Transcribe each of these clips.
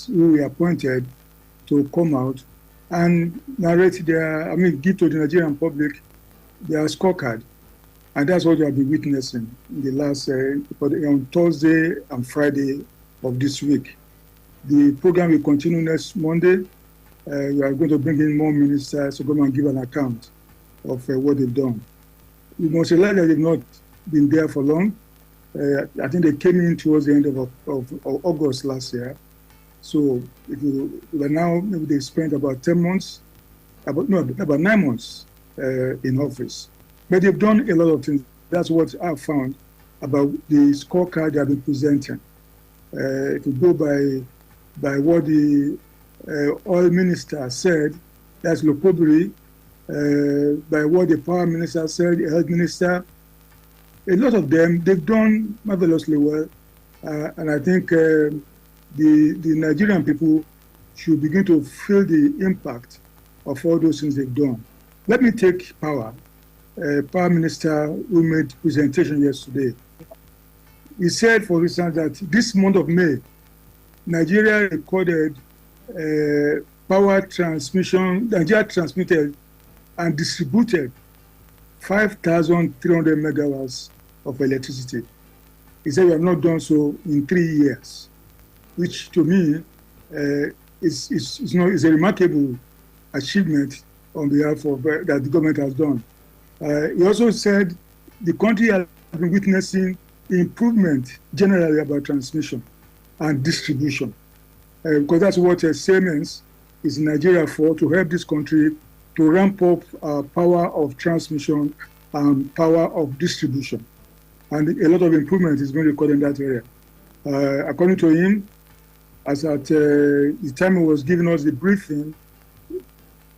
ministers who were appointed to come out and narrate give to the Nigerian public their scorecard. And that's what we have been witnessing in the last, on Thursday and Friday of this week. The program will continue next Monday. We are going to bring in more ministers to come and give an account of what they've done. We must realize that they've not been there for long. I think they came in towards the end of August last year. So maybe they spent about 10 months, about 9 months in office. But they've done a lot of things. That's what I've found about the scorecard they have been presenting. If you go by what the oil minister said, that's Lokobiri, by what the power minister said, the health minister, a lot of them, they've done marvelously well. And I think the Nigerian people should begin to feel the impact of all those things they've done. Let me take power. Power Minister who made presentation yesterday. He said, for instance, that this month of May, Nigeria recorded power transmission. Nigeria transmitted and distributed 5,300 megawatts of electricity. He said we have not done so in 3 years, which to me is a remarkable achievement on behalf of that the government has done. He also said the country has been witnessing improvement generally about transmission and distribution, because that's what Siemens is in Nigeria for, to help this country to ramp up power of transmission and power of distribution. And a lot of improvement is being recorded in that area. According to him, as at the time he was giving us the briefing,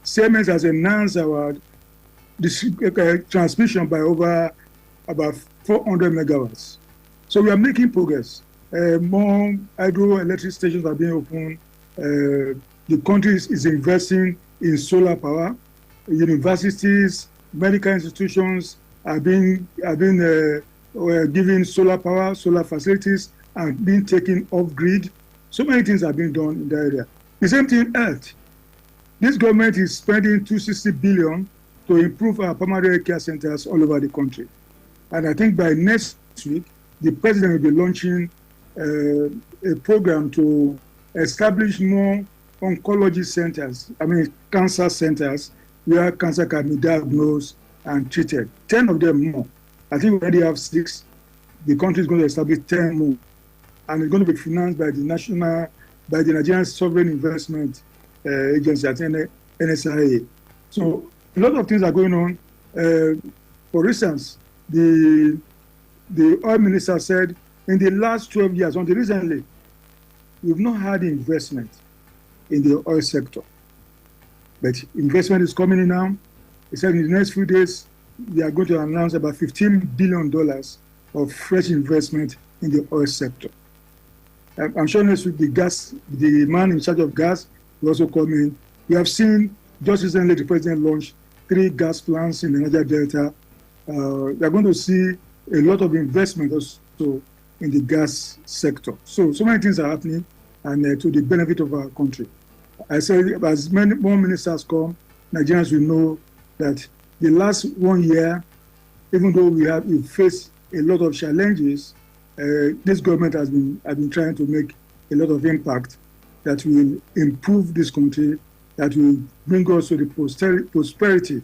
Siemens has enhanced our transmission by over about 400 megawatts. So we are making progress. More hydroelectric stations are being opened. The country is investing in solar power. Universities, medical institutions are being given solar power, solar facilities, and being taken off grid. So many things are being done in that area. The same thing, health. This government is spending $260 billion to improve our primary care centers all over the country. And I think by next week, the president will be launching a program to establish more oncology centers, cancer centers, where cancer can be diagnosed and treated. 10 of them more. I think we already have 6. The country is going to establish 10 more. And it's going to be financed by the Nigerian Sovereign Investment Agency, at NSIA. So a lot of things are going on. For instance, the oil minister said in the last 12 years, until recently, we've not had investment in the oil sector. But investment is coming in now. He said in the next few days, we are going to announce about $15 billion of fresh investment in the oil sector. I'm sure next week the man in charge of gas will also come in. We have seen just recently the president launched 3 gas plants in the Niger Delta. We are going to see a lot of investment also in the gas sector. So many things are happening, and to the benefit of our country. I said, as many more ministers come, Nigerians will know that the last 1 year, even though we faced a lot of challenges, this government has been trying to make a lot of impact that will improve this country, that will bring us to the prosperity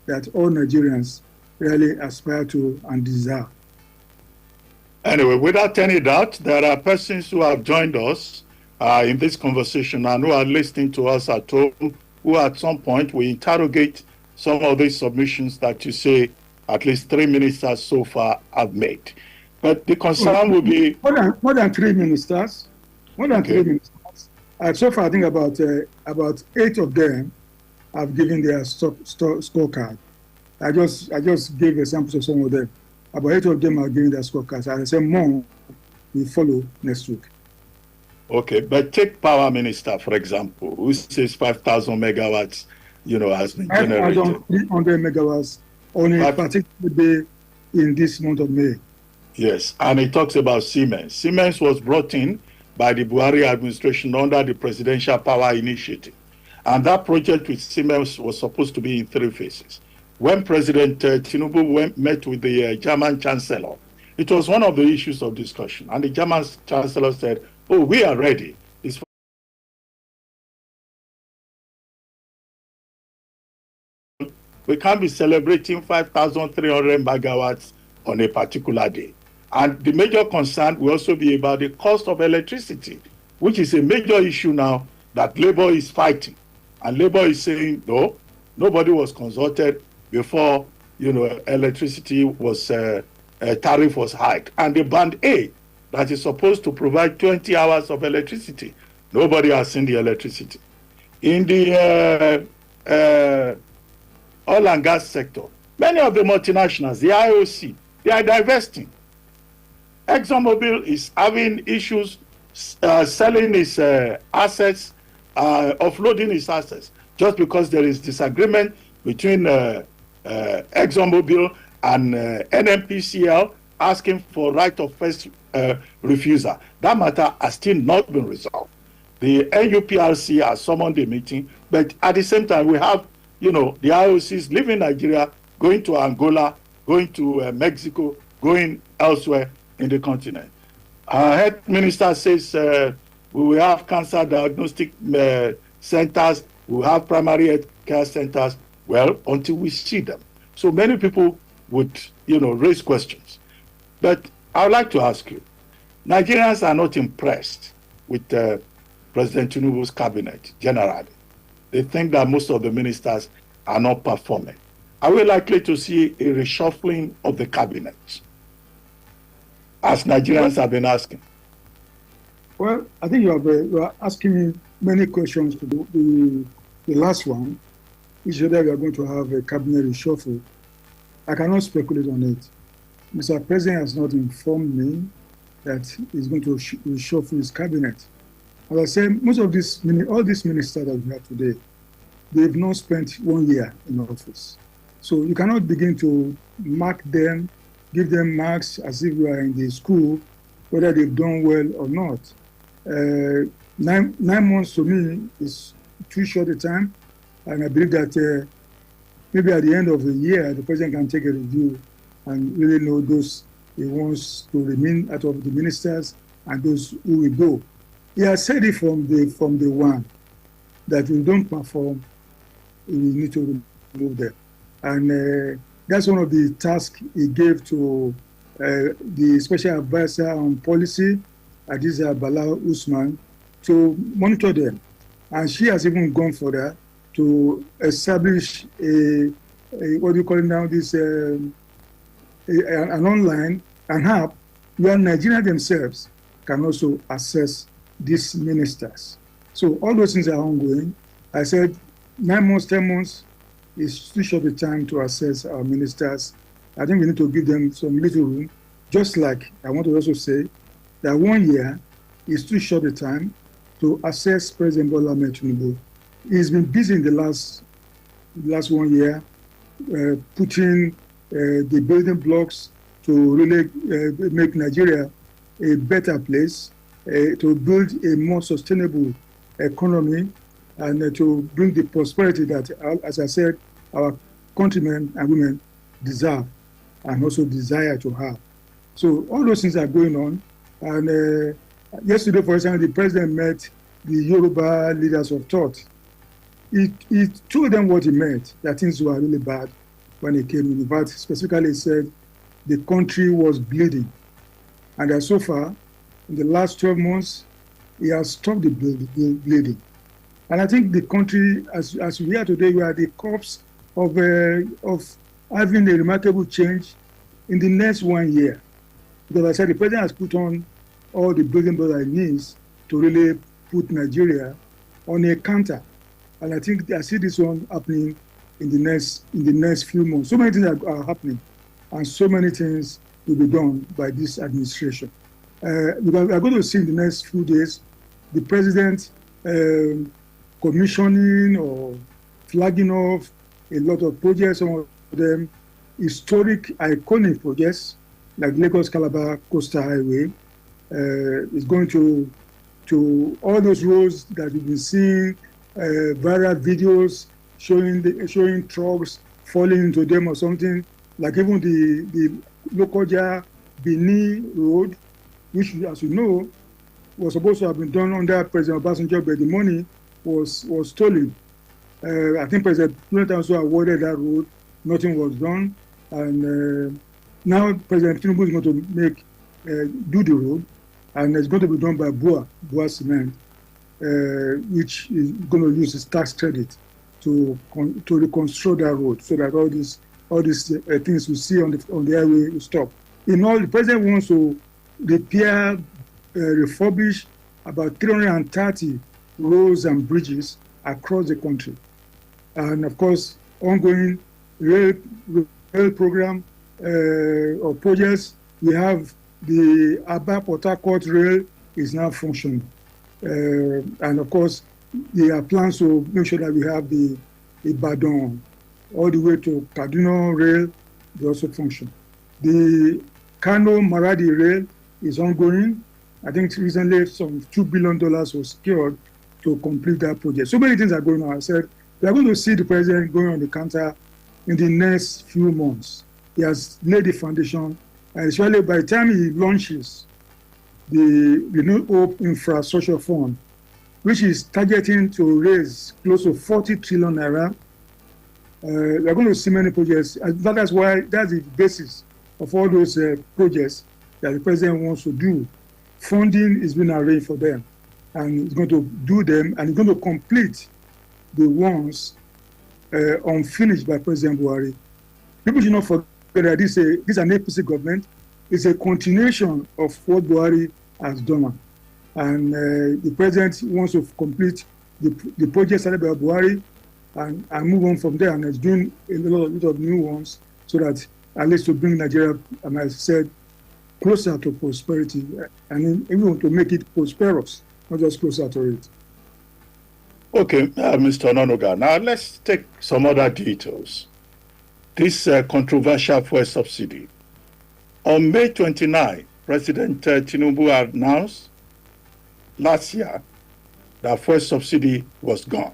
that all Nigerians really aspire to and desire. Anyway, without any doubt, there are persons who have joined us in this conversation and who are listening to us at home, who at some point will interrogate some of these submissions that you say at least 3 ministers so far have made. But the concern will be... More than 3 ministers. More than 3 ministers. So far, I think about 8 of them have given their scorecard. I just gave examples of some of them. About 8 of them are giving their scorecards. And I said more will follow next week. Okay, but take power minister, for example, who says 5,000 megawatts, has been generated. 5,300 megawatts on a particular day in this month of May. Yes, and he talks about Siemens. Siemens was brought in by the Buhari administration under the Presidential Power Initiative. And that project with Siemens was supposed to be in 3 phases. When President Tinubu met with the German Chancellor, it was one of the issues of discussion. And the German Chancellor said, oh, we are ready. We can't be celebrating 5,300 megawatts on a particular day. And the major concern will also be about the cost of electricity, which is a major issue now that Labour is fighting. And Labour is saying, no, nobody was consulted before, electricity was, tariff was hiked. And the Band A, that is supposed to provide 20 hours of electricity, nobody has seen the electricity. In the oil and gas sector, many of the multinationals, the IOC, they are divesting. ExxonMobil is having issues selling its assets, offloading its assets, just because there is disagreement between ExxonMobil and NNPCL asking for right of first refusal. That matter has still not been resolved. The NUPRC has summoned a meeting, but at the same time, we have the IOCs leaving Nigeria, going to Angola, going to Mexico, going elsewhere in the continent. Our health minister says we will have cancer diagnostic centers, we will have primary health care centers, well, until we see them. So many people would, raise questions. But I would like to ask you, Nigerians are not impressed with President Tinubu's cabinet generally. They think that most of the ministers are not performing. Are we likely to see a reshuffling of the cabinet, as Nigerians have been asking? Well, I think you are asking me many questions to do. The last one is whether we are going to have a cabinet reshuffle. I cannot speculate on it. Mr. President has not informed me that he's going to reshuffle his cabinet. As I said, all these ministers that we have today, they've not spent 1 year in office. So you cannot begin to mark them, give them marks as if you are in the school, whether they've done well or not. 9 months to me is too short a time, and I believe that maybe at the end of the year, the president can take a review and really know those he wants to remain out of the ministers and those who will go. He has said it from the one that if you don't perform, we need to remove them. And that's one of the tasks he gave to the special advisor on policy, Adiza Bala Usman, to monitor them. And she has even gone further to establish what do you call it now, an app where Nigerians themselves can also access these ministers. So all those things are ongoing. I said 9 months, 10 months is too short a time to assess our ministers. I think we need to give them some little room. Just like I want to also say that 1 year is too short a time to assess President Bola Ahmed Tinubu. He's been busy in the last 1 year putting the building blocks to really make Nigeria a better place, to build a more sustainable economy, and to bring the prosperity that, as I said, our countrymen and women deserve and also desire to have. So all those things are going on. And yesterday, for example, the president met the Yoruba leaders of thought. He told them what he meant, that things were really bad when he came in. But specifically, he said the country was bleeding. And that so far, in the last 12 months, he has stopped the bleeding. And I think the country, as we are today, we are the corpse of having a remarkable change in the next 1 year. Because I said the president has put on all the building blocks he needs to really put Nigeria on a counter. And I think I see this one happening in the next few months. So many things are happening, and so many things will be done by this administration. Because we are going to see in the next few days the president commissioning or flagging off a lot of projects, some of them historic, iconic projects like Lagos-Calabar Coastal Highway. Is going to to all those roads that you've been seeing, viral videos showing trucks falling into them or something, like even the Lokoja Bini Road, which, as you know, was supposed to have been done under President Obasanjo, but the money was stolen. I think President Tinubu also awarded that road. Nothing was done, and now President Tinubu is going to do the road, and it's going to be done by Bua Cement, which is going to use his tax credit to reconstruct that road, so that all these things we see on the highway will stop. In all, the president wants to repair, refurbish about 330 roads and bridges across the country, and of course, ongoing rail program or projects. We have the Aba-Port Harcourt rail is now functioning, and of course, there are plans to make sure that we have the Ibadan all the way to Kaduna rail. They also function. The Kano Maradi rail is ongoing. I think recently some $2 billion was secured to complete that project. So many things are going on. I said we are going to see the president going on the counter in the next few months. He has laid the foundation, and especially by the time he launches the New Hope Infrastructure Fund, which is targeting to raise close to 40 trillion naira. We're going to see many projects. That's the basis of all those projects that the president wants to do. Funding is being arranged for them, and he's going to do them, and he's going to complete the ones unfinished by President Buhari. People should not forget that this is an APC government. It's a continuation of what Buhari has done. And the president wants to complete the project started by Buhari and move on from there. And is doing a lot of new ones so that at least to bring Nigeria, as I said, closer to prosperity, and even to make it prosperous, not just closer to it. Okay, Mr. Ononuga, now let's take some other details. This controversial fuel subsidy. On May 29, President Tinubu announced last year that fuel subsidy was gone.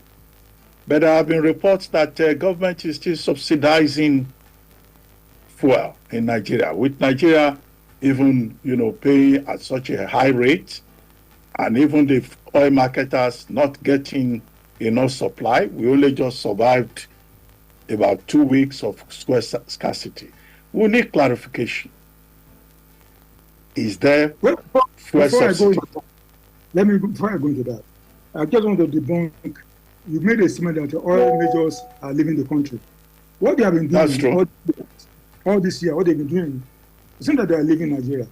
But there have been reports that government is still subsidizing fuel in Nigeria, with Nigeria even paying at such a high rate, and even the oil marketers not getting enough supply. We only just survived about 2 weeks of scarcity. We need clarification. Is there fuel subsidy? Before I go into that, I just want to debunk. You made a statement that the oil majors are leaving the country. What they have been doing all this year, what they've been doing, it's not that they are leaving Nigeria.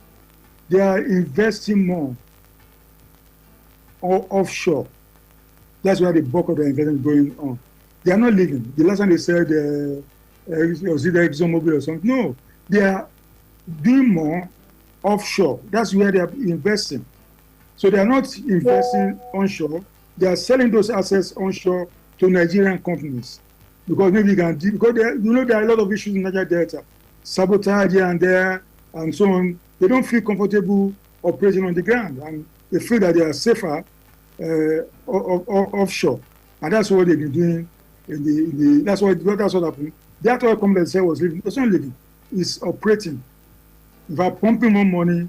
They are investing more offshore. That's why the bulk of the investment is going on. They are not leaving. The last time they said, was it ExxonMobil or something? No, they are doing more offshore. That's where they are investing. So they are not investing onshore. They are selling those assets onshore to Nigerian companies because maybe there are a lot of issues in Nigeria Delta, sabotage here and there, and so on. They don't feel comfortable operating on the ground, and they feel that they are safer offshore, and that's what they've been doing. That's what happened. That oil company that said was leaving. It's not leaving. It's operating. In fact, pumping more money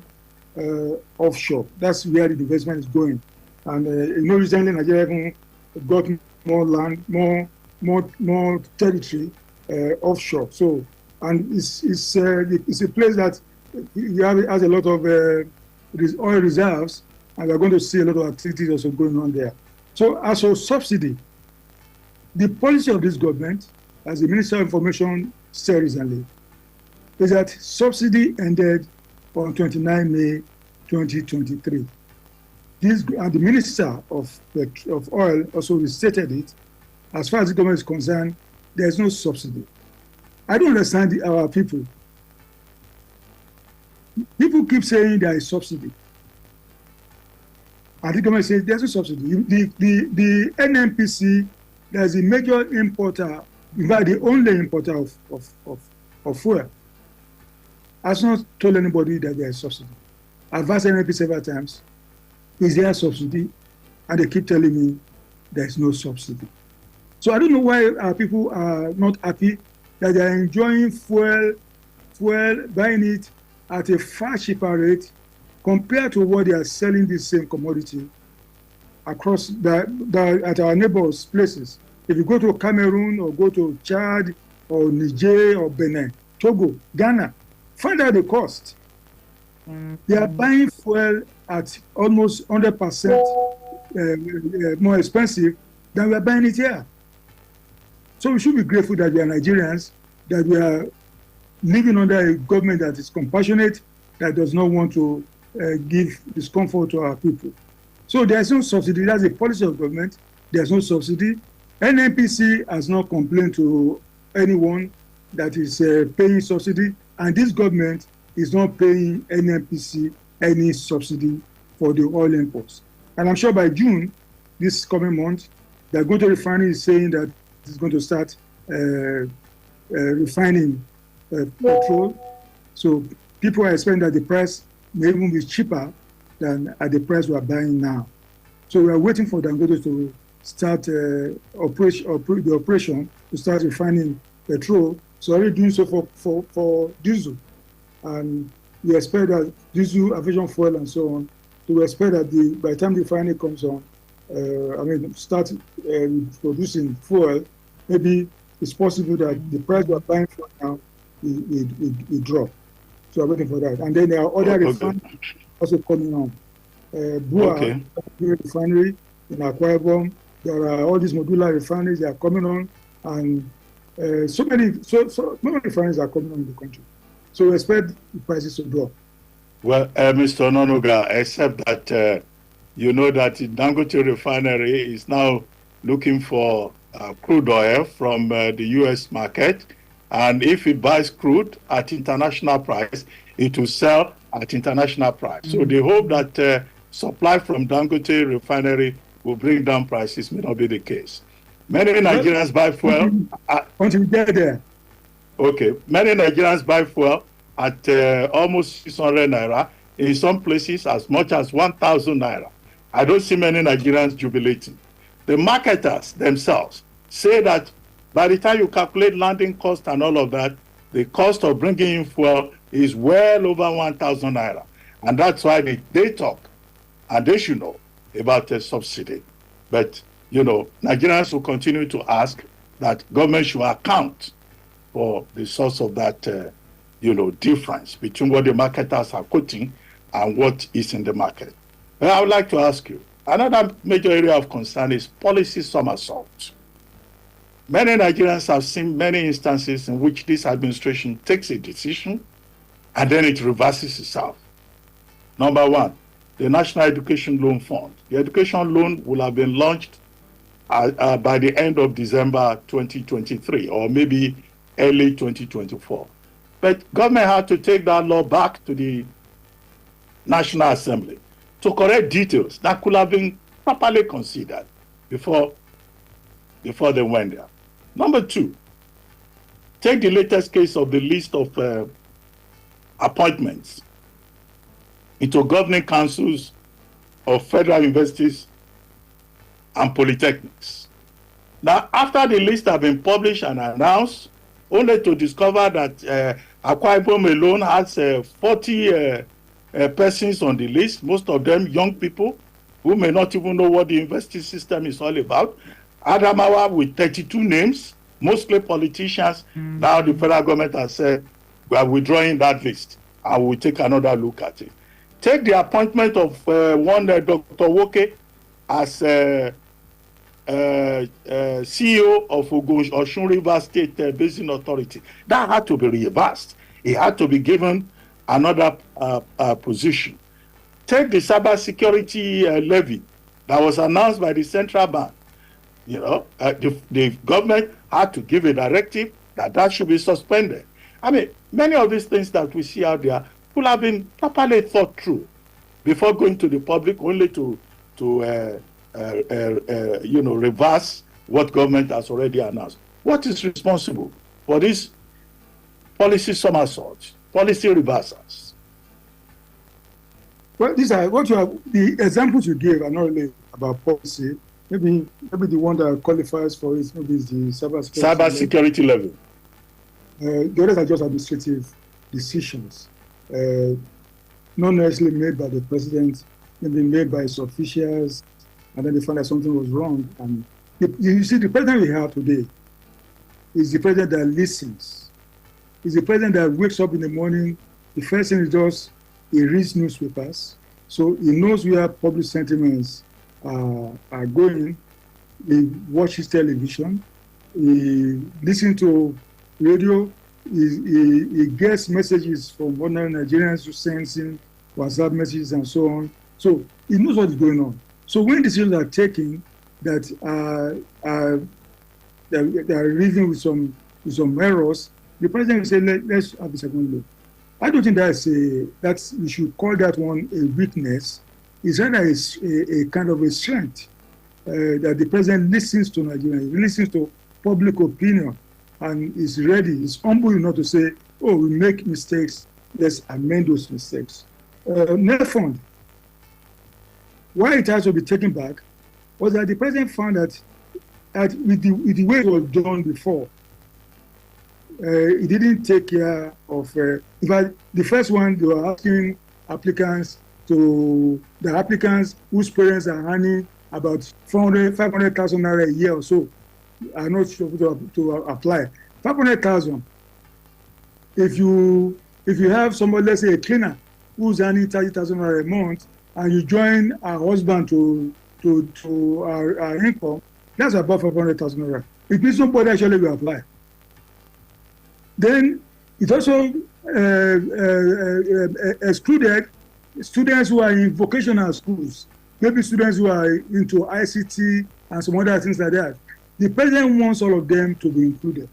offshore. That's where the investment is going. And recently Nigeria even got more land, more territory offshore. So, and it's a place that has a lot of oil reserves, and we're going to see a lot of activities also going on there. So, as for subsidy, the policy of this government, as the Minister of Information said recently, is that subsidy ended on 29 May 2023. And the Minister of Oil also restated it. As far as the government is concerned, there is no subsidy. I don't understand our people. People keep saying there is subsidy. And the government says there's no subsidy. The NNPC, there's a major importer, in fact, the only importer of fuel, has not told anybody that there is subsidy. I've asked NNPC several times. is there a subsidy? And they keep telling me there's no subsidy. So I don't know why our people are not happy that they are enjoying fuel, buying it at a far cheaper rate compared to what they are selling this same commodity across at our neighbors' places. If you go to Cameroon or go to Chad or Niger or Benin, Togo, Ghana, find out the cost. They are buying fuel at almost 100% more expensive than we are buying it here. So we should be grateful that we are Nigerians, that we are living under a government that is compassionate, that does not want to give discomfort to our people. So there's no subsidy. That's a policy of government. There's no subsidy. NNPC has not complained to anyone that is paying subsidy, and this government is not paying NNPC any subsidy for the oil imports. And I'm sure by June, this coming month, the Dangote refinery is saying that it's going to start refining petrol. So people are expecting that the price may even be cheaper than at the price we are buying now. So we are waiting for Dangote to start the operation to start refining petrol. So already doing so for diesel. And we expect that diesel, aviation fuel, and so on. So we expect that by the time the refinery comes on, start producing fuel, maybe it's possible that the price we are buying for now will drop. So we're waiting for that. And then there are other refineries also coming on. Bua refinery in Akwa Ibom. There are all these modular refineries that are coming on, and so many refineries are coming on in the country. So we expect the prices to drop. Well, Mr. Ononuga, except that you know that the Dangote refinery is now looking for crude oil from the U.S. market, and if it buys crude at international price, it will sell at international price. So they hope that supply from Dangote refinery will bring down prices. May not be the case. Many Nigerians buy fuel. Until we get there. Okay. Many Nigerians buy fuel at almost 600 naira. In some places, as much as 1,000 naira. I don't see many Nigerians jubilating. The marketers themselves say that by the time you calculate landing cost and all of that, the cost of bringing in fuel is well over 1,000 naira. And that's why they talk, and they should know about a subsidy. But, Nigerians will continue to ask that government should account for the source of that, difference between what the marketers are quoting and what is in the market. Well, I would like to ask you, another major area of concern is policy somersault. Many Nigerians have seen many instances in which this administration takes a decision and then it reverses itself. Number one, the National Education Loan Fund. The education loan will have been launched by the end of December 2023 or maybe early 2024. But government had to take that law back to the National Assembly to correct details that could have been properly considered before they went there. Number two, take the latest case of the list of appointments into governing councils of federal universities and polytechnics. Now, after the list have been published and announced, only to discover that Akwa Ibom alone has 40 persons on the list, most of them young people who may not even know what the university system is all about. Adamawa with 32 names, mostly politicians. Now the federal government has said, we are withdrawing that list and we'll take another look at it. Take the appointment of one Dr. Woke as CEO of Osun River State Basin Authority. That had to be reversed. He had to be given another position. Take the cybersecurity levy that was announced by the central bank. The government had to give a directive that should be suspended. I mean, many of these things that we see out there will have been properly thought through before going to the public, only to reverse what government has already announced. What is responsible for these policy somersaults, policy reversals? Well, these are what you have. The examples you gave are not really about policy. Maybe the one that qualifies for it maybe is the Cyber security level. The others are just administrative decisions, not necessarily made by the president, maybe made by his officials, and then they find that something was wrong. And you see, the president we have today is the president that listens. Is the president that wakes up in the morning. The first thing he does, he reads newspapers, so he knows where public sentiments are going. He watches television. He listens to radio. He gets messages from ordinary Nigerians who send him WhatsApp messages and so on. So he knows what is going on. So when decisions are taken that are living with some errors, the president will say, let's have a second look. I don't think that's we should call that one a weakness. It's rather a kind of a strength that the president listens to Nigerians, listens to public opinion, and is ready, is humble enough to say, oh, we make mistakes, let's amend those mistakes. Net fund, why it has to be taken back was that the president found that with the way it was done before, he didn't take care of, in fact, the first one, they were asking applicants whose parents are earning about 500,000 naira a year or so, are not sure to apply. 500,000. If you have somebody, let's say a cleaner, who's earning 30,000 naira a month, and you join our husband to our income, that's about 500,000 naira. It means nobody actually will apply. Then it also excluded students who are in vocational schools, maybe students who are into ICT and some other things like that. The president wants all of them to be included.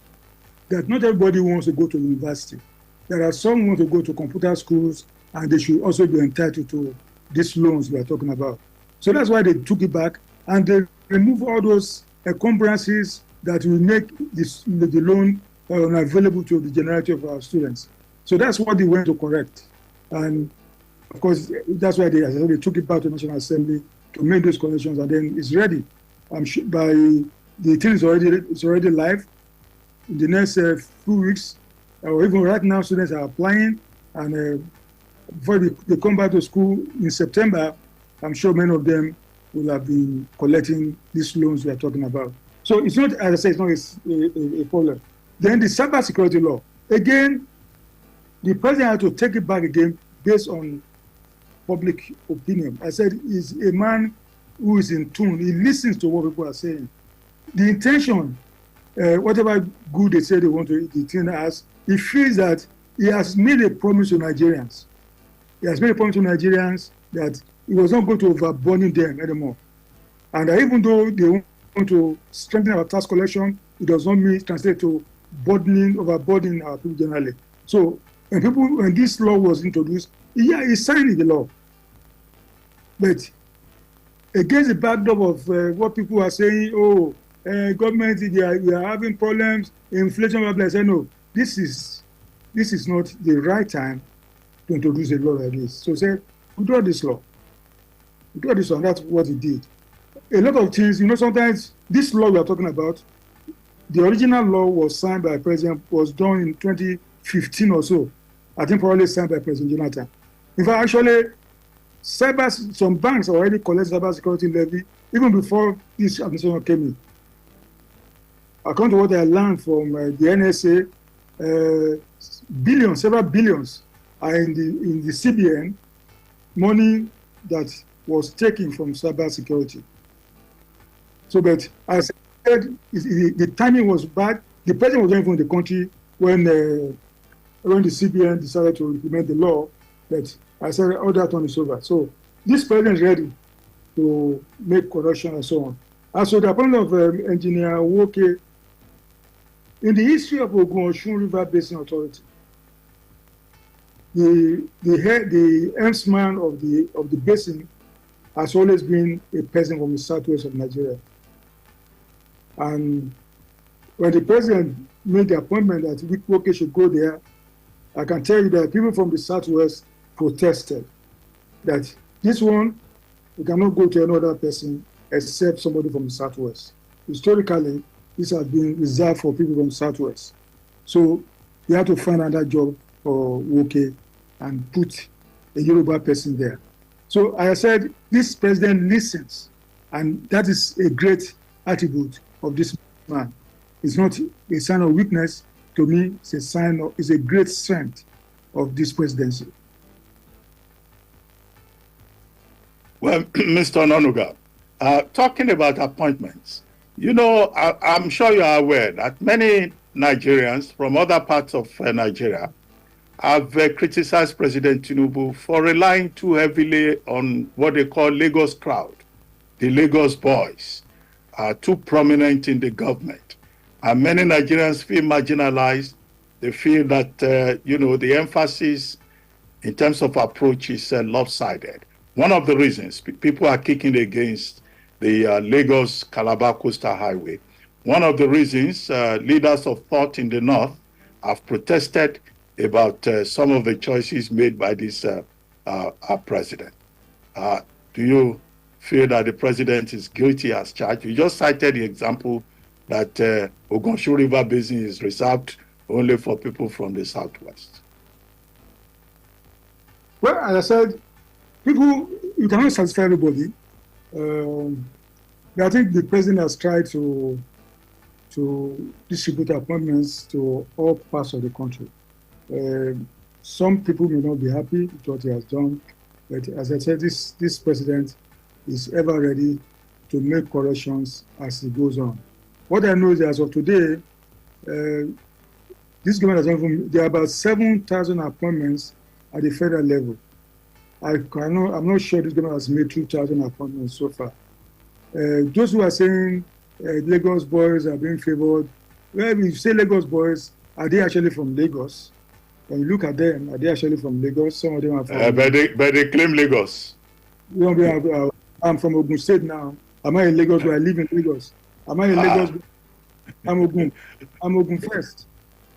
That not everybody wants to go to university. There are some who want to go to computer schools, and they should also be entitled to these loans we are talking about. So that's why they took it back, and they remove all those encumbrances that will make the loan unavailable to the generality of our students. So that's what they went to correct. And of course, that's why they took it back to the National Assembly to make those corrections, and then it's ready. I'm sure by the thing is already live. In the next few weeks, or even right now, students are applying, and before they come back to school in September, I'm sure many of them will have been collecting these loans we are talking about. So it's not, as I say, it's not a problem. Then the cyber security law. Again, the president had to take it back again based on public opinion. I said he's a man who is in tune. He listens to what people are saying. The intention, whatever good they say they want to, the thing as, he feels that he has made a promise to Nigerians. He has made a promise to Nigerians that he was not going to overburden them anymore. And even though they want to strengthen our tax collection, it does not mean translate to overburdening our people generally. So when this law was introduced, he signed the law. But against the backdrop of what people are saying, government, we are having problems, inflation, blah, blah, I say, no, this is not the right time to introduce a law like this. So say, withdraw this law. Withdraw this law, and that's what he did. A lot of things, sometimes this law we are talking about, the original law was signed by President, was done in 2015 or so. I think probably signed by President Jonathan. In fact, actually, some banks already collect cyber security levy even before this administration came in. According to what I learned from the NSA, several billions are in the CBN, money that was taken from cyber security. So, but as I said, the timing was bad. The president was not even in the country when the CBN decided to implement the law. But I said, all that one is over. So this president is ready to make correction and so on. And so the appointment of Engineer Woke, in the history of Ogun-Osun River Basin Authority, the helmsman of the basin has always been a person from the southwest of Nigeria. And when the president made the appointment that Woke should go there, I can tell you that people from the southwest protested. that this one, we cannot go to another person except somebody from the Southwest. Historically, this has been reserved for people from the Southwest. So we have to find another job for Woke and put a Yoruba person there. So I said, this president listens, and that is a great attribute of this man. It's not a sign of weakness. To me, it's a great strength of this presidency. Well, Mr. Ononuga, talking about appointments, you know, I'm sure you are aware that many Nigerians from other parts of Nigeria have criticized President Tinubu for relying too heavily on what they call Lagos crowd, the Lagos boys, are too prominent in the government. And many Nigerians feel marginalized. They feel that, you know, the emphasis in terms of approach is lopsided. One of the reasons people are kicking against the Lagos-Calabar Coastal Highway, one of the reasons leaders of thought in the North have protested about some of the choices made by this our president. Do you feel that the president is guilty as charged? You just cited the example that Ogonshu River Basin is reserved only for people from the Southwest. Well, as I said, you cannot satisfy everybody. I think the president has tried to distribute appointments to all parts of the country. Some people may not be happy with what he has done, but as I said, this president is ever ready to make corrections as he goes on. What I know is that as of today, this government has there are about 7,000 appointments at the federal level. I'm not sure this government has made 2,000 appointments so far. Those who are saying Lagos boys are being favored, well, if you say Lagos boys, are they actually from Lagos? When you look at them, are they actually from Lagos? Some of them are from... but they claim Lagos. I'm from Ogun State now. Am I in Lagos where I live in Lagos? Am I in Lagos? I'm Ogun first.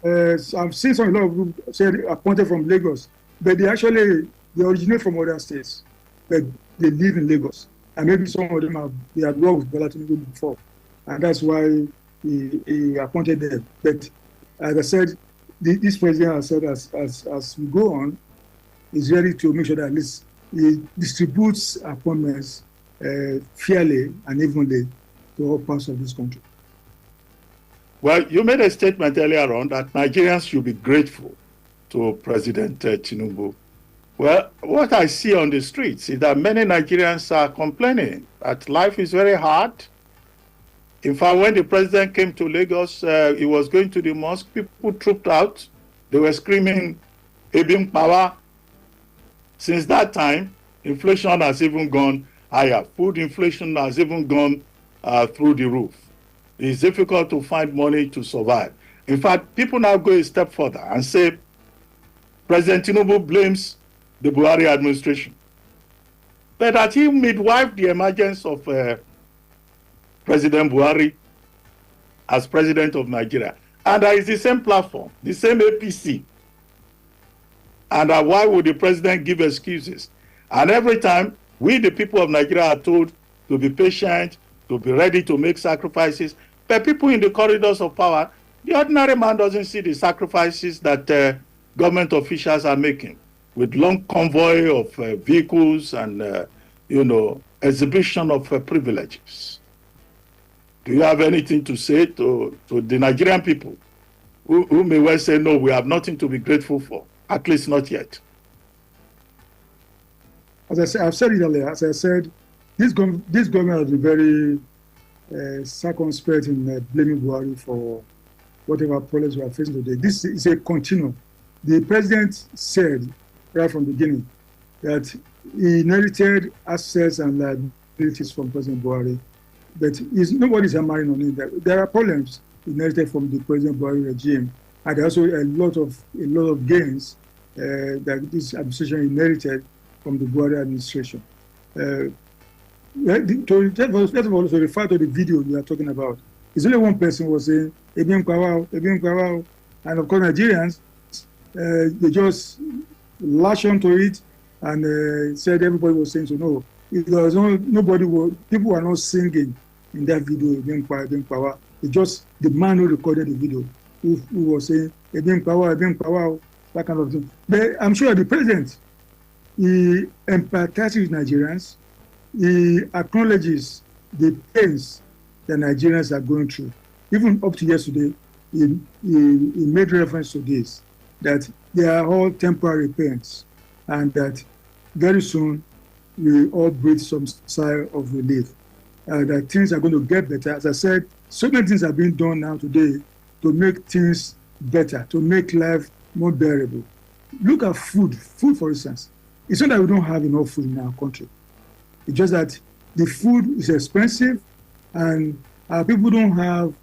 So I've seen a lot of people say appointed from Lagos, but they originate from other states, but they live in Lagos. And maybe some of them they had worked with Bola Tinubu before, and that's why he appointed them. But as I said, this president has said as we go on, is ready to make sure that at least he distributes appointments fairly and evenly to all parts of this country. Well, you made a statement earlier on that Nigerians should be grateful to President Tinubu. Well, what I see on the streets is that many Nigerians are complaining that life is very hard. In fact, when the president came to Lagos, he was going to the mosque, people trooped out. They were screaming, Ebim power. Since that time, inflation has even gone higher. Food inflation has even gone through the roof. It's difficult to find money to survive. In fact, people now go a step further and say, President Tinubu blames the Buhari administration, but that he midwifed the emergence of President Buhari as president of Nigeria. And that is the same platform, the same APC. And why would the president give excuses? And every time, we, the people of Nigeria, are told to be patient, to be ready to make sacrifices. But people in the corridors of power, the ordinary man doesn't see the sacrifices that government officials are making, with long convoy of vehicles and, exhibition of privileges. Do you have anything to say to the Nigerian people who may well say, no, we have nothing to be grateful for, at least not yet? As I said, I've said it earlier, as I said, this government has been very circumspect in blaming Buhari for whatever problems we are facing today. This is a continuum. The president said right from the beginning that he inherited assets and liabilities from President Buhari, but nobody's hammering on it. There are problems inherited from the President Buhari regime, and there are also a lot of gains that this administration inherited from the Buhari administration. To refer to the video you are talking about, it's only one person who was saying, Ebim Kwawao, and of course Nigerians, they just lash onto it, and said everybody was saying so. No, there was people were not singing in that video. Ebin Power. It's just the man who recorded the video who was saying Ebin Power, that kind of thing. But I'm sure the president, he empathizes with Nigerians. He acknowledges the pains that Nigerians are going through. Even up to yesterday, he made reference to this, that they are all temporary pains, and that very soon we all breathe some sigh of relief. That things are going to get better. As I said, so many things are being done now today to make things better, to make life more bearable. Look at food. Food, for instance. It's not that we don't have enough food in our country. It's just that the food is expensive and our people don't have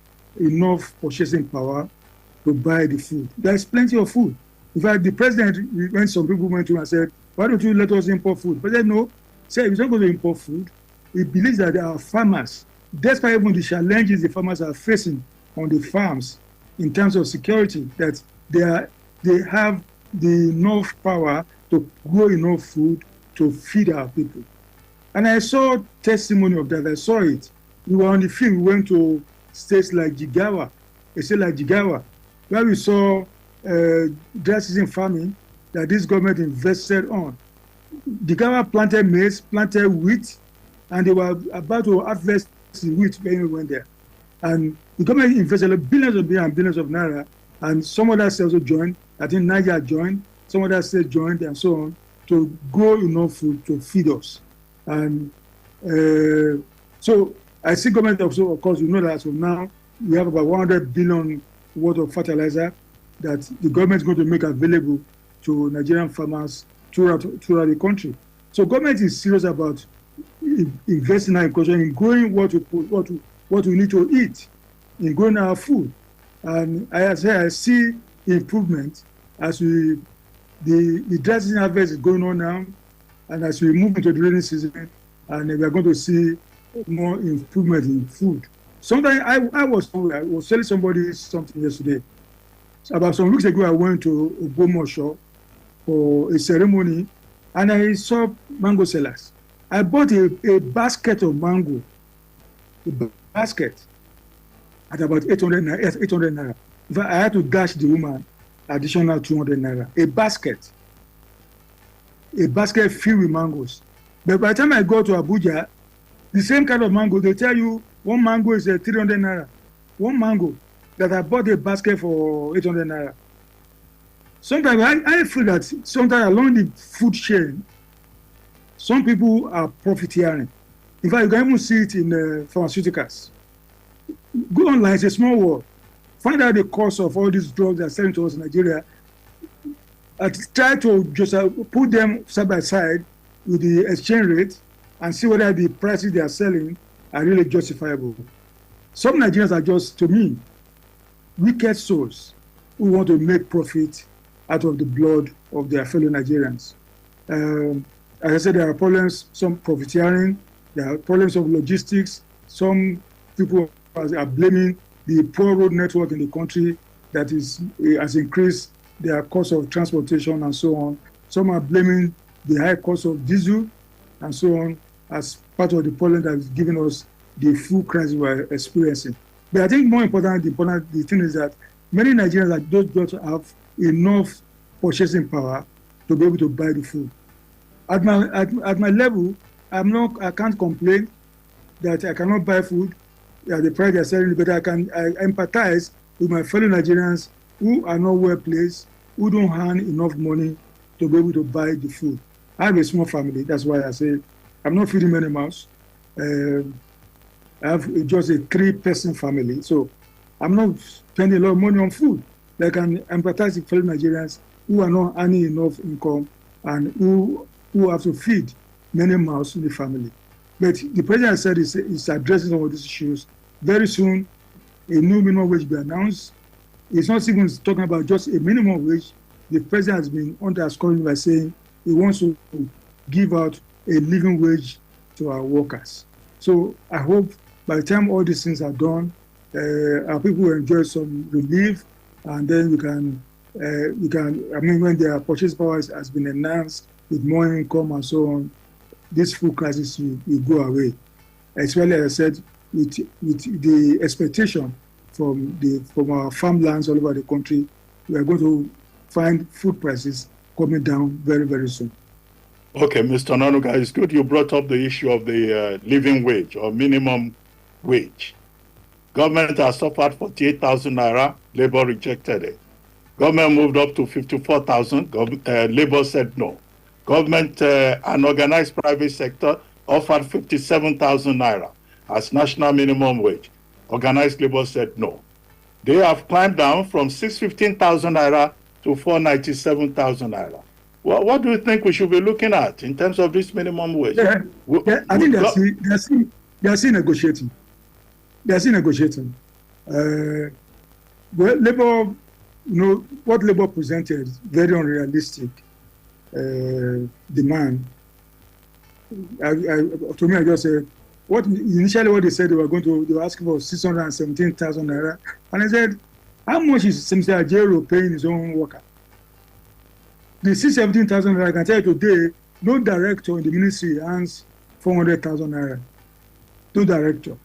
enough purchasing power to buy the food. There's plenty of food. In fact, the president, when some people went to him and said, why don't you let us import food? But then no, said he's not going to import food. He believes that our farmers, despite even the challenges the farmers are facing on the farms in terms of security, that they have the enough power to grow enough food to feed our people. And I saw testimony of that. I saw it. We were on the field. We went to states like Jigawa, a state like Jigawa, where we saw dry season farming that this government invested on. Jigawa planted maize, planted wheat, and they were about to harvest the wheat when we went there. And the government invested billions of naira, and some other states also joined. I think Niger joined, some other states joined, and so on, to grow enough food to feed us. And so I see government also, of course, you know that as of now, we have about 100 billion worth of fertilizer that the government is going to make available to Nigerian farmers throughout the country. So government is serious about investing in agriculture, in growing what we need to eat, in growing our food. And I see improvement as the dry season harvest is going on now, and as we move into the rainy season, and we are going to see more improvement in food. Sometimes I was telling somebody something yesterday. About some weeks ago, I went to Ogbomoso for a ceremony, and I saw mango sellers. I bought a basket of mango, at about 800 naira. In fact, I had to dash the woman additional 200 naira. A basket filled with mangoes. But by the time I go to Abuja, the same kind of mango, they tell you one mango is 300 naira. One mango that I bought a basket for 800 naira. Sometimes I feel that sometimes along the food chain, some people are profiteering. In fact, you can even see it in pharmaceuticals. Go online, it's a small world. Find out the cost of all these drugs that are selling to us in Nigeria. Try to just put them side by side with the exchange rate and see whether the prices they are selling are really justifiable. Some Nigerians are just, to me, wicked souls who want to make profit out of the blood of their fellow Nigerians. As I said, there are problems, some profiteering, there are problems of logistics. Some people are blaming the poor road network in the country that has increased their cost of transportation and so on. Some are blaming the high cost of diesel and so on as part of the problem that is giving us the food crisis we're experiencing. But I think more important, the thing is that many Nigerians don't have enough purchasing power to be able to buy the food. At my level, I can't complain that I cannot buy food at the price they're selling, but I empathize with my fellow Nigerians who are not well placed, who don't earn enough money to be able to buy the food. I have a small family, that's why I say I'm not feeding many mouths. I have just a 3-person family, so I'm not spending a lot of money on food. I can empathize with fellow Nigerians who are not earning enough income and who have to feed many mouths in the family. But the president said is addressing some of these issues. Very soon, a new minimum wage will be announced. It's not even talking about just a minimum wage. The president has been underscoring by saying he wants to give out a living wage to our workers. So I hope by the time all these things are done, our people will enjoy some relief, and then we can, when their purchase power has been enhanced, with more income and so on, this food crisis will go away. Especially, as I said, with the expectation from our farmlands all over the country, we are going to find food prices coming down very, very soon. Okay, Mr. Onanuga, it's good you brought up the issue of the living wage or minimum wage. Government has suffered 48,000 naira, Labour rejected it. Government moved up to 54,000, Labour said no. Government and organized private sector offered 57,000 naira as national minimum wage. Organized Labour said no. They have climbed down from 615,000 naira to 497,000 naira. Well, what do you think we should be looking at in terms of this minimum wage? I think they're still negotiating. They're still negotiating. Well, Labour, what Labour presented, very unrealistic demand. To me, I just said, initially what they said they were asking for 617,000 naira. And I said, how much is Mr. Ajero paying his own worker? The 617,000 naira, I can tell you today, no director in the ministry earns 400,000 naira. No director.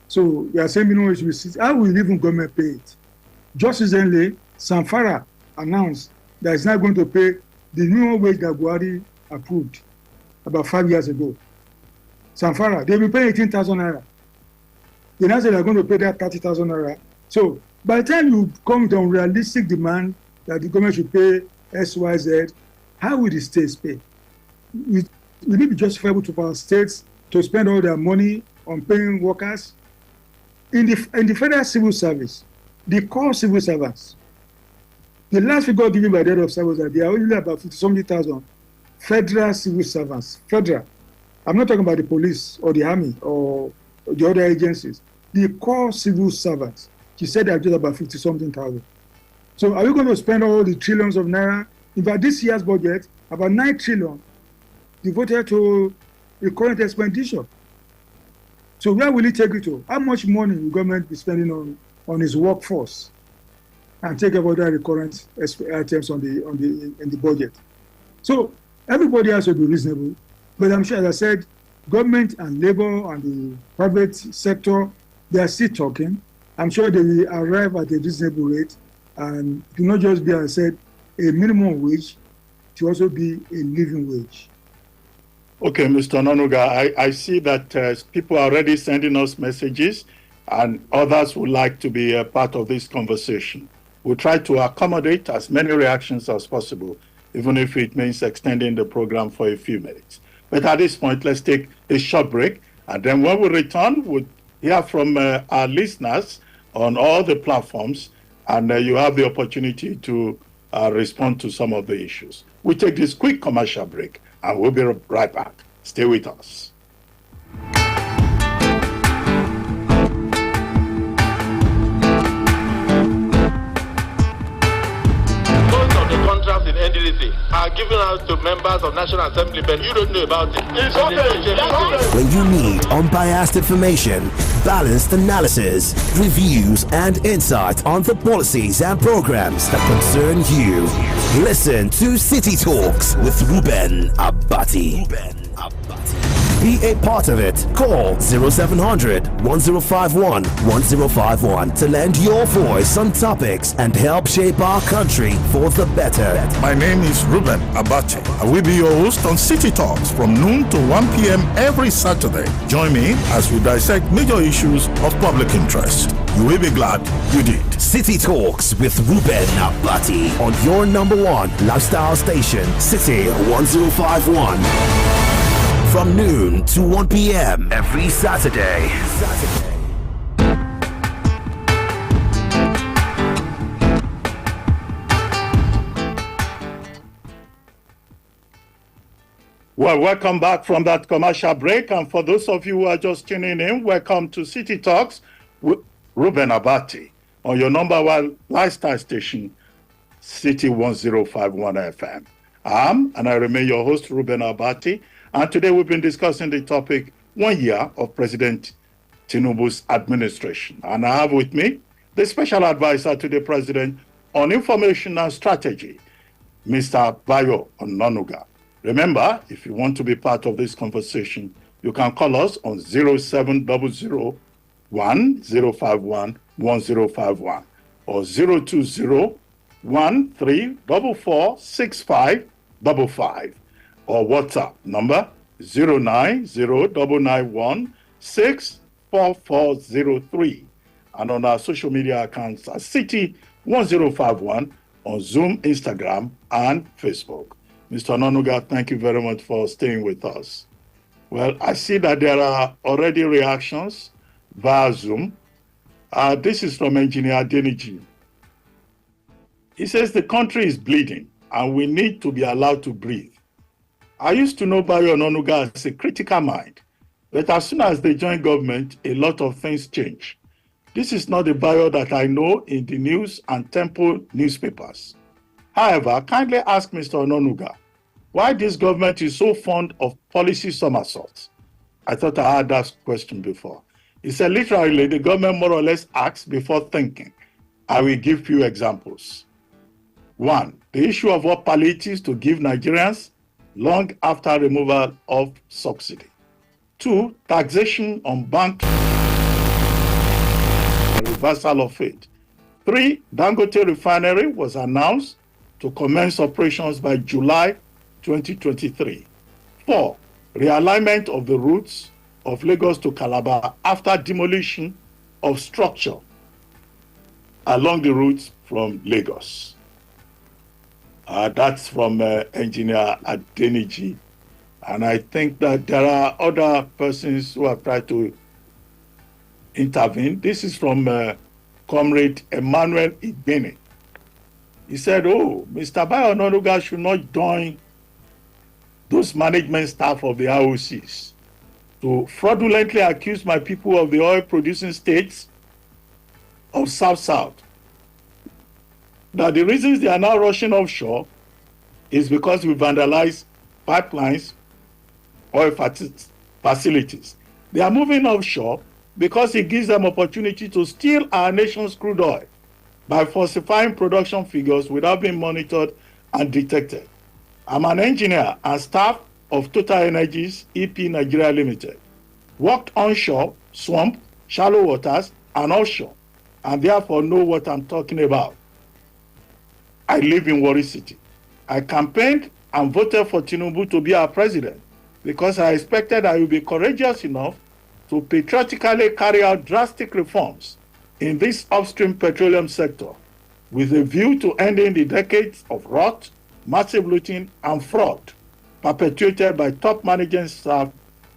So we are saying minimum wage, how will even government pay it? Just recently, Samfara announced that it's not going to pay the minimum wage that Buhari approved about 5 years ago. Samfara, they will pay 18,000 naira. They now say they're going to pay that 30,000 naira. So by the time you come to unrealistic demand that the government should pay X, Y, Z, how will the states pay? Will it be justifiable to our states to spend all their money on paying workers? In the federal civil service, the core civil servants, the last figure given by the head of service that there are only about 50,000 federal civil servants. Federal. I'm not talking about the police or the army or the other agencies. The core civil servants. She said there are just about 50,000. So are we going to spend all the trillions of naira? In fact, this year's budget, about 9 trillion devoted to the current expenditure. So where will it take it to? How much money will government be spending on its workforce and take about the current items in the budget? So everybody has to be reasonable. But I'm sure, as I said, government and labor and the private sector, they are still talking. I'm sure they will arrive at a reasonable rate and it will not just be, as I said, a minimum wage, to also be a living wage. Okay, Mr. Onanuga, I see that people are already sending us messages and others would like to be a part of this conversation. We'll try to accommodate as many reactions as possible, even if it means extending the program for a few minutes. But at this point, let's take a short break. And then when we return, we'll hear from our listeners on all the platforms, and you have the opportunity to respond to some of the issues. We take this quick commercial break, and we'll be right back. Stay with us. In NDDC are given out to members of National Assembly, but you don't know about it. It's okay. When you need unbiased information, balanced analysis, reviews, and insight on the policies and programs that concern you, listen to City Talks with Ruben Abati. Be a part of it. Call 0700 1051 1051 to lend your voice on topics and help shape our country for the better. My name is Ruben Abati. I will be your host on City Talks from noon to 1 p.m. every Saturday. Join me as we dissect major issues of public interest. You will be glad you did. City Talks with Ruben Abati on your number one lifestyle station, City 1051. From noon to 1 p.m. every Saturday. Well, welcome back from that commercial break. And for those of you who are just tuning in, welcome to City Talks with Ruben Abati on your number one lifestyle station, City 1051 FM. And I remain your host, Ruben Abati. And today we've been discussing the topic, 1 year of President Tinubu's administration. And I have with me the special advisor to the president on information and strategy, Mr. Bayo Onanuga. Remember, if you want to be part of this conversation, you can call us on 0700 1051 1051 or 020 1344 6555 or WhatsApp number 09091 64403 and on our social media accounts at City 1051 on Zoom, Instagram, and Facebook. Mr. Ononuga, thank you very much for staying with us. Well, I see that there are already reactions via Zoom. This is from Engineer Deniji. He says the country is bleeding and we need to be allowed to breathe. I used to know Bayo Ononuga as a critical mind, but as soon as they joined government, a lot of things change. This is not the Bayo that I know in the news and Temple newspapers. However, kindly ask Mr. Ononuga why this government is so fond of policy somersaults. I thought I had that question before. He said literally the government more or less acts before thinking. I will give you examples. 1. The issue of what palliatives to give Nigerians long after removal of subsidy. 2. Taxation on bank reversal of it. 3. Dangote refinery was announced to commence operations by July 2023. 4. Realignment of the routes of Lagos to Calabar after demolition of structure along the routes from Lagos. That's from Engineer Adeniji. And I think that there are other persons who have tried to intervene. This is from Comrade Emmanuel Igbeni. He said, oh, Mr. Bayo Ononuga should not join those management staff of the IOCs to fraudulently accuse my people of the oil-producing states of South-South. Now, the reasons they are now rushing offshore is because we vandalized pipelines, oil facilities. They are moving offshore because it gives them opportunity to steal our nation's crude oil by falsifying production figures without being monitored and detected. I'm an engineer and staff of Total Energies EP Nigeria Limited. Worked onshore, swamp, shallow waters, and offshore, and therefore know what I'm talking about. I live in Warri City. I campaigned and voted for Tinubu to be our president because I expected I would be courageous enough to patriotically carry out drastic reforms in this upstream petroleum sector with a view to ending the decades of rot, massive looting, and fraud perpetuated by top managing staff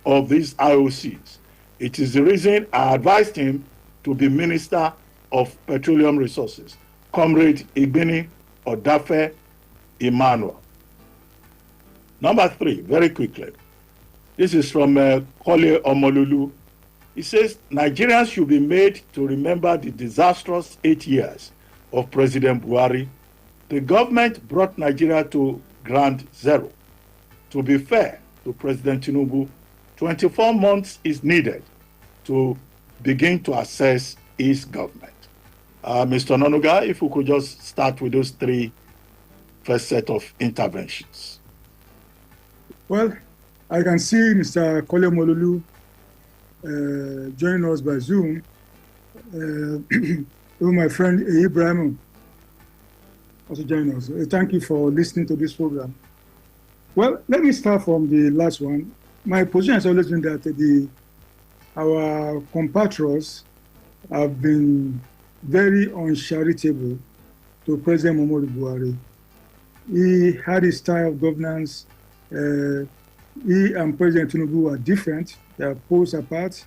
of these IOCs. It is the reason I advised him to be Minister of Petroleum Resources. Comrade Igbeni Odafe Emmanuel. Number 3, very quickly. This is from Kole Omolulu. He says, Nigerians should be made to remember the disastrous 8 years of President Buhari. The government brought Nigeria to ground zero. To be fair to President Tinubu, 24 months is needed to begin to assess his government. Mr. Ononuga, if we could just start with those 3 first set of interventions. Well, I can see Mr. Kole Molulu joining us by Zoom. My friend Ibrahim also joining us. Thank you for listening to this program. Well, let me start from the last one. My position has always been that our compatriots have been very uncharitable to President Muhammadu Buhari. He had his style of governance. He and President Tinubu are different. They are poles apart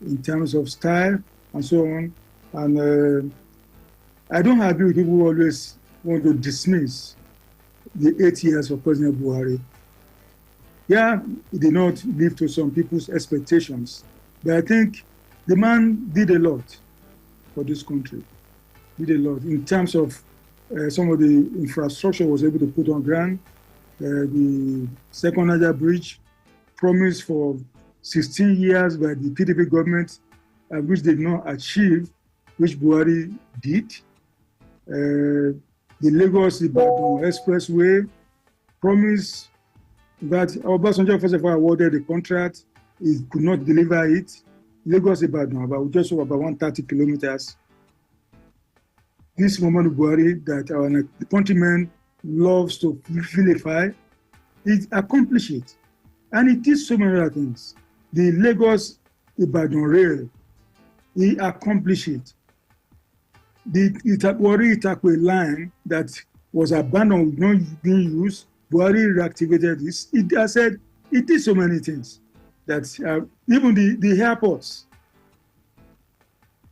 in terms of style and so on. And I don't agree with people who always want to dismiss the 8 years of President Buhari. Yeah, he did not live to some people's expectations, but I think the man did a lot for this country. Did a lot in terms of some of the infrastructure was able to put on ground. The Second Niger Bridge, promised for 16 years by the PDP government, which did not achieve, which Buhari did. The Lagos-Ibadan Expressway, promised But Obasanjo, first of all, awarded the contract. He could not deliver it. Lagos Ibadan, about just over about 130 kilometers. This Muhammadu Buhari that our countrymen loves to vilify, it accomplished it. And it did so many other things. The Lagos Ibadan rail, he accomplished it. The Buhari Itakwe line that was abandoned, not being used, Buhari reactivated this. I said it did so many things that even the airports,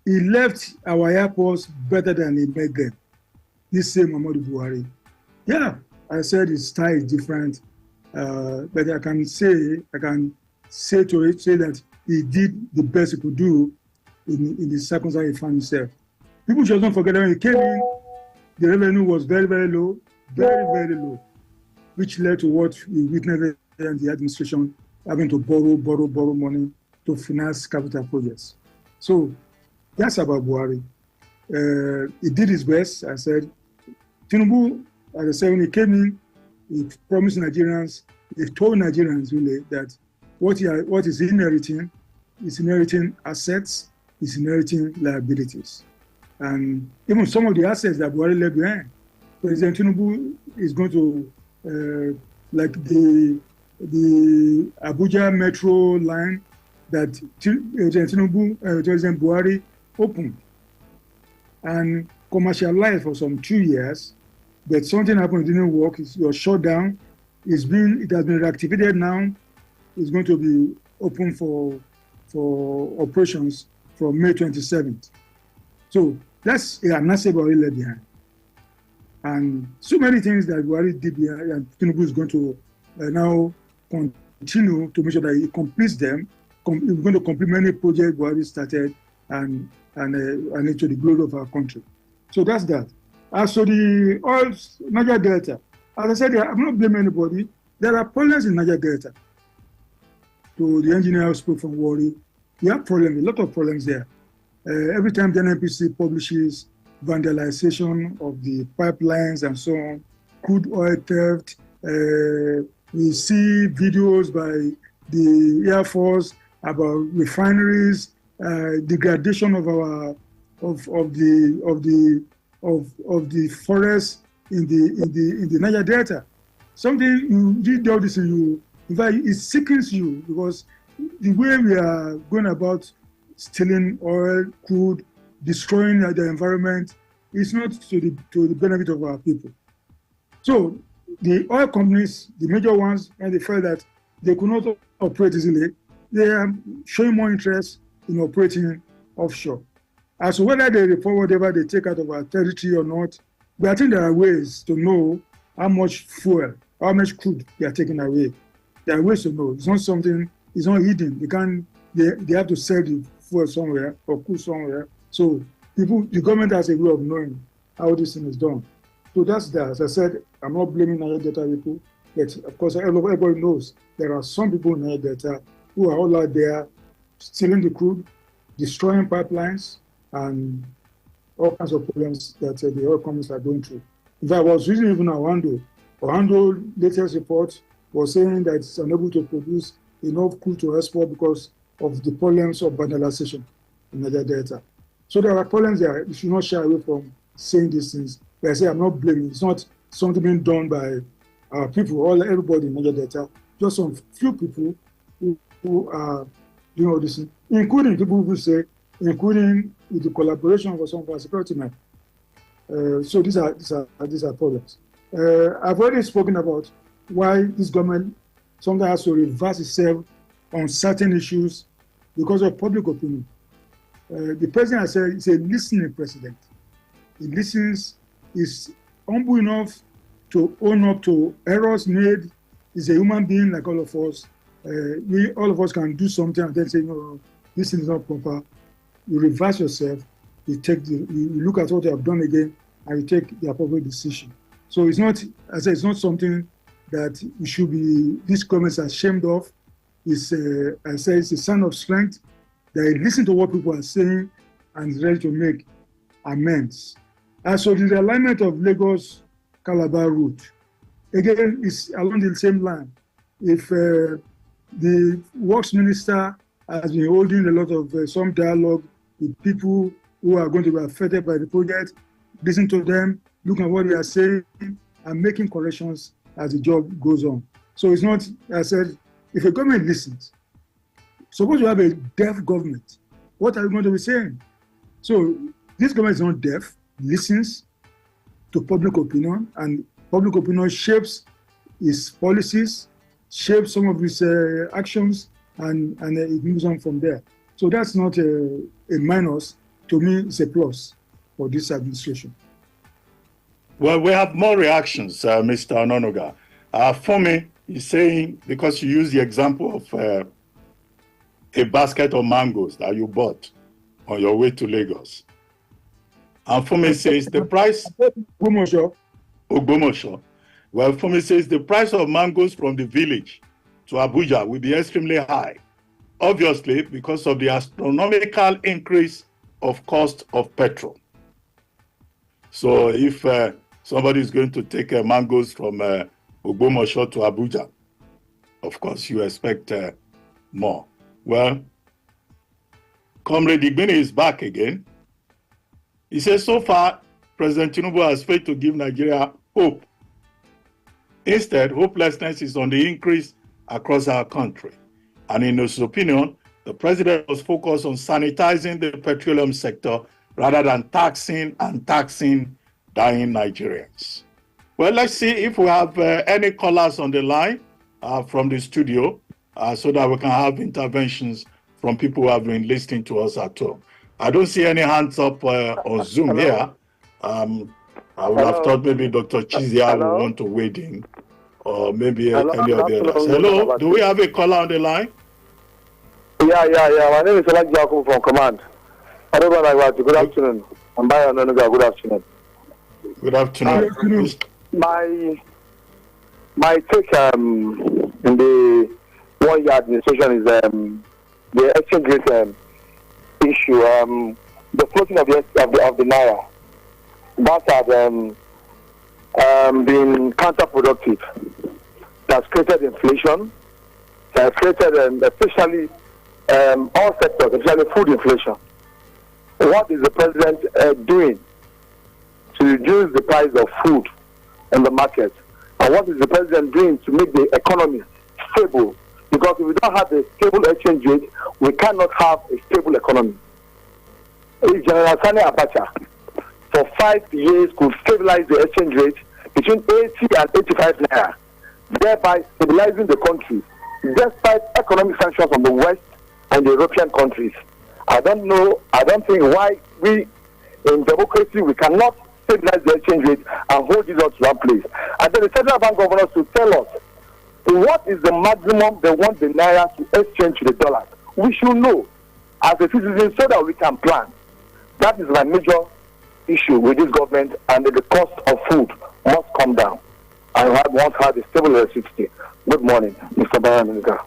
he left our airports better than he made them. This same Muhammadu Buhari. Yeah, I said his style is different, but I can say that he did the best he could do in the circumstances he found himself. People should not forget that when he came in, the revenue was very, very low, very, very low, which led to what we witnessed in the administration having to borrow money to finance capital projects. So that's about Buhari. He did his best. I said, Tinubu, as I said, when he came in, he promised Nigerians, he told Nigerians really that what he's inheriting assets, he's inheriting liabilities. And even some of the assets that Buhari left behind, President Tinubu is going to, like the Abuja Metro line that President Buhari opened and commercialized for some 2 years, but something happened, it didn't work, it was shut down. It has been reactivated now. It's going to be open for operations from May 27th. So that's an asset Buhari left behind. And so many things that Buhari did behind, and Tinubu is going to now continue to make sure that he completes them. He's going to complete many projects Buhari started and into the glory of our country. So that's that. As for the oil, Niger Delta, as I said, I'm not blaming anybody. There are problems in Niger Delta. To the engineer who spoke from Warri, we have problems, a lot of problems there. Every time the NNPC publishes vandalization of the pipelines and so on, crude oil theft, we see videos by the Air Force about refineries, degradation of our of the forest in the Niger Delta. Something you read all this and you, in fact, it sickens you because the way we are going about stealing oil, crude, destroying the environment is not to the benefit of our people. So the oil companies, the major ones, and they felt that they could not operate easily, they are showing more interest in operating offshore. As to whether they report whatever they take out of our territory or not, but I think there are ways to know how much fuel, how much crude they are taking away. There are ways to know. It's not something, it's not hidden. They have to sell the fuel somewhere or cool somewhere. So the government has a way of knowing how this thing is done. So that's that. As I said, I'm not blaming Niger Delta people, but of course everybody knows there are some people in Niger Delta who are all out there stealing the crude, destroying pipelines, and all kinds of problems that the oil companies are going through. In fact, I was reading even Ohando's latest report was saying that it's unable to produce enough crude to export because of the problems of vandalization in Niger Delta. So there are problems there. You should not shy away from saying these things. But I say I'm not blaming. It's not something being done by our people, everybody in Niger Delta. Just some few people who are doing all this, including people who say, including with the collaboration of some of our security men. So these are problems. I've already spoken about why this government sometimes has to reverse itself on certain issues because of public opinion. The president has said he's a listening president. He listens, is humble enough to own up to errors made. He's a human being like all of us. All of us can do something and then say, no, this thing is not proper. You reverse yourself, you look at what you have done again, and you take the appropriate decision. So it's not, as I said, it's not something that we should be, this government is ashamed of. It's a sign of strength. They listen to what people are saying and is ready to make amends. As for the realignment of Lagos-Calabar route, again, it's along the same line. if the Works Minister has been holding a lot of some dialogue with people who are going to be affected by the project, listen to them, look at what they are saying, and making corrections as the job goes on. So it's not, I said, if a government listens, suppose you have a deaf government, what are you going to be saying? So this government is not deaf, listens to public opinion, and public opinion shapes its policies, shapes some of its actions, and it moves on from there. So that's not a minus. To me, it's a plus for this administration. Well, we have more reactions, Mr. Ononuga. Fumi is saying, because you used the example of a basket of mangoes that you bought on your way to Lagos. And Fumi says the price... Ogbomoso. Well, Fumi says the price of mangoes from the village to Abuja will be extremely high, obviously because of the astronomical increase of cost of petrol. So if somebody is going to take mangoes from Ogbomoso to Abuja, of course you expect more. Well, Comrade Igbini is back again. He says, so far, President Tinubu has failed to give Nigeria hope. Instead, hopelessness is on the increase across our country. And in his opinion, the president was focused on sanitizing the petroleum sector rather than taxing dying Nigerians. Well, let's see if we have any callers on the line from the studio so that we can have interventions from people who have been listening to us at home. I don't see any hands up on Zoom here. I would have thought maybe Dr. Chizia would want to wade in, or maybe any of the others. Hello, do we have a caller on the line? Yeah. My name is Elak Jacob from Command. Good afternoon. I'm Bayo Ononuga. Good afternoon. Good afternoon. My take in the 1 year administration is the exchange rate issue. The floating of the naira. That had been counterproductive. That's created inflation. That's created especially all sectors, especially food inflation. What is the president doing to reduce the price of food in the market? And what is the president doing to make the economy stable? Because if we don't have a stable exchange rate, we cannot have a stable economy. If General Sani Abacha for 5 years could stabilize the exchange rate between 80 and 85 naira, thereby stabilizing the country, despite economic sanctions from the West and the European countries. I don't think why we, in democracy, we cannot stabilize the exchange rate and hold it up to one place. And then the central bank governors to tell us what is the maximum they want the naira to exchange to the dollar. We should know as a citizen so that we can plan. That is my major issue with this government, and the cost of food must come down. I want to have a stable electricity. Good morning, Mr. Bayo Ononuga.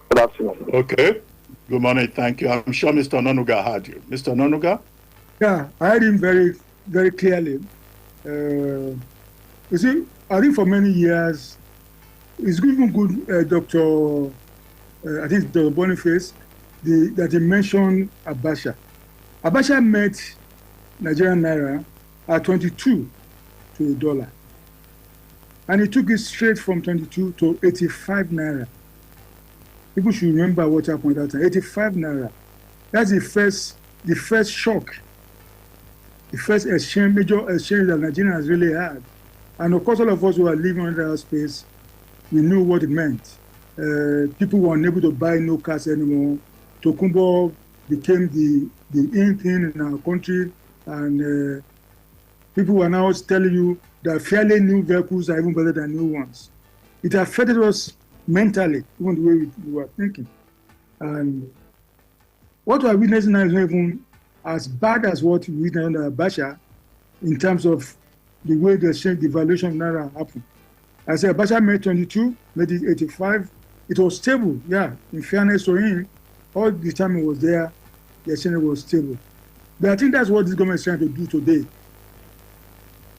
Good afternoon. Okay. Good morning. Thank you. I'm sure Mr. Ononuga heard you. Mr. Ononuga? Yeah, I heard him very, very clearly. You see, I think for many years, it's even good, Dr. I think Dr. Boniface, that he mentioned Abacha. Abacha met Nigerian naira at 22 to the dollar. And he took it straight from 22 to 85 naira. People should remember what happened at that time. 85 naira. That's the first shock. The first major exchange that Nigeria has really had. And of course, all of us who are living under that space, we knew what it meant. People were unable to buy no cars anymore. Tokumbo became the in thing in our country, and people were now telling you that fairly new vehicles are even better than new ones. It affected us mentally, even the way we were thinking. And what we are witnessing now is not even as bad as what we witnessed under Abacha in terms of the way the devaluation of Naira happened. I said Abacha made 22, made it 85. It was stable, yeah. In fairness to him, all the time he was there, the exchange was stable. But I think that's what this government is trying to do today,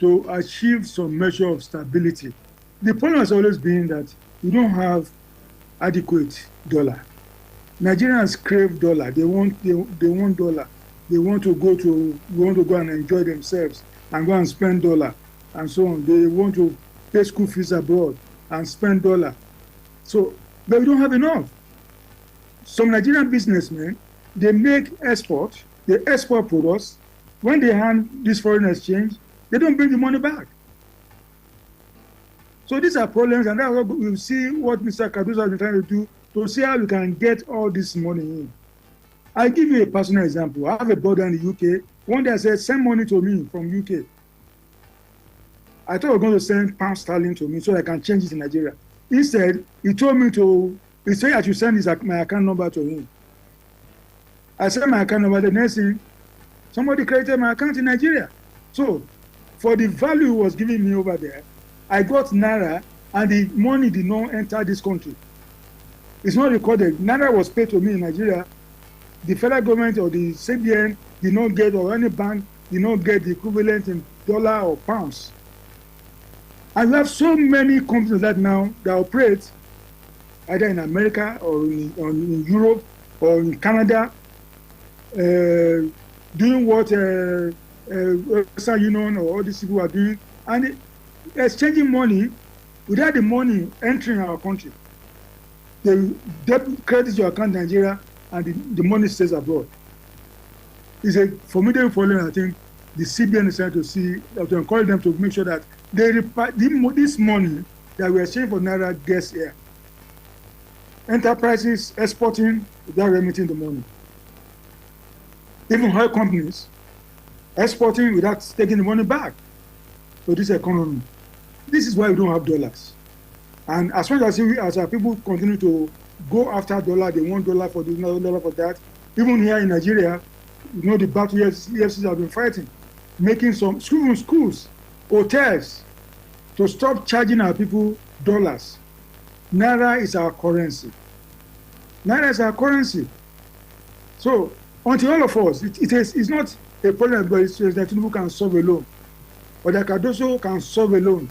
to achieve some measure of stability. The problem has always been that we don't have adequate dollar. Nigerians crave dollar. They want dollar. They want to go and enjoy themselves and go and spend dollar and so on. They want to pay school fees abroad and spend dollar. So, but we don't have enough. Some Nigerian businessmen, they export products. When they hand this foreign exchange, they don't bring the money back. So these are problems, and that's what we'll see what Mr. Cardoso has been trying to do to see how we can get all this money in. I'll give you a personal example. I have a brother in the UK. One day I said, send money to me from UK. I thought he was going to send pound sterling to me so I can change it in Nigeria. Instead, he told me he said I should send my account number to him. I sent my account number. The next thing, somebody created my account in Nigeria. So, for the value he was giving me over there, I got Naira, and the money did not enter this country. It's not recorded. Naira was paid to me in Nigeria. The federal government or the CBN did not get, or any bank did not get the equivalent in dollar or pounds. And we have so many companies that now that operate either in America or in Europe or in Canada, doing what Western Union or all these people are doing, and exchanging money without the money entering our country. They credit your account in Nigeria and the money stays abroad. It's a formidable problem. I think the CBN is trying to encourage them to make sure that this money that we exchange for Naira gets here. Enterprises exporting without remitting the money. Even oil companies exporting without taking the money back to this economy. This is why we don't have dollars. And as much as our people continue to go after dollar, they want dollar for this, dollar for that. Even here in Nigeria, the battle EFCs have been fighting, making some schools, hotels, to stop charging our people dollars. Naira is our currency. Naira is our currency. So, until all of us, it's not a problem that Tinubu can solve alone, or that Cardoso can solve alone.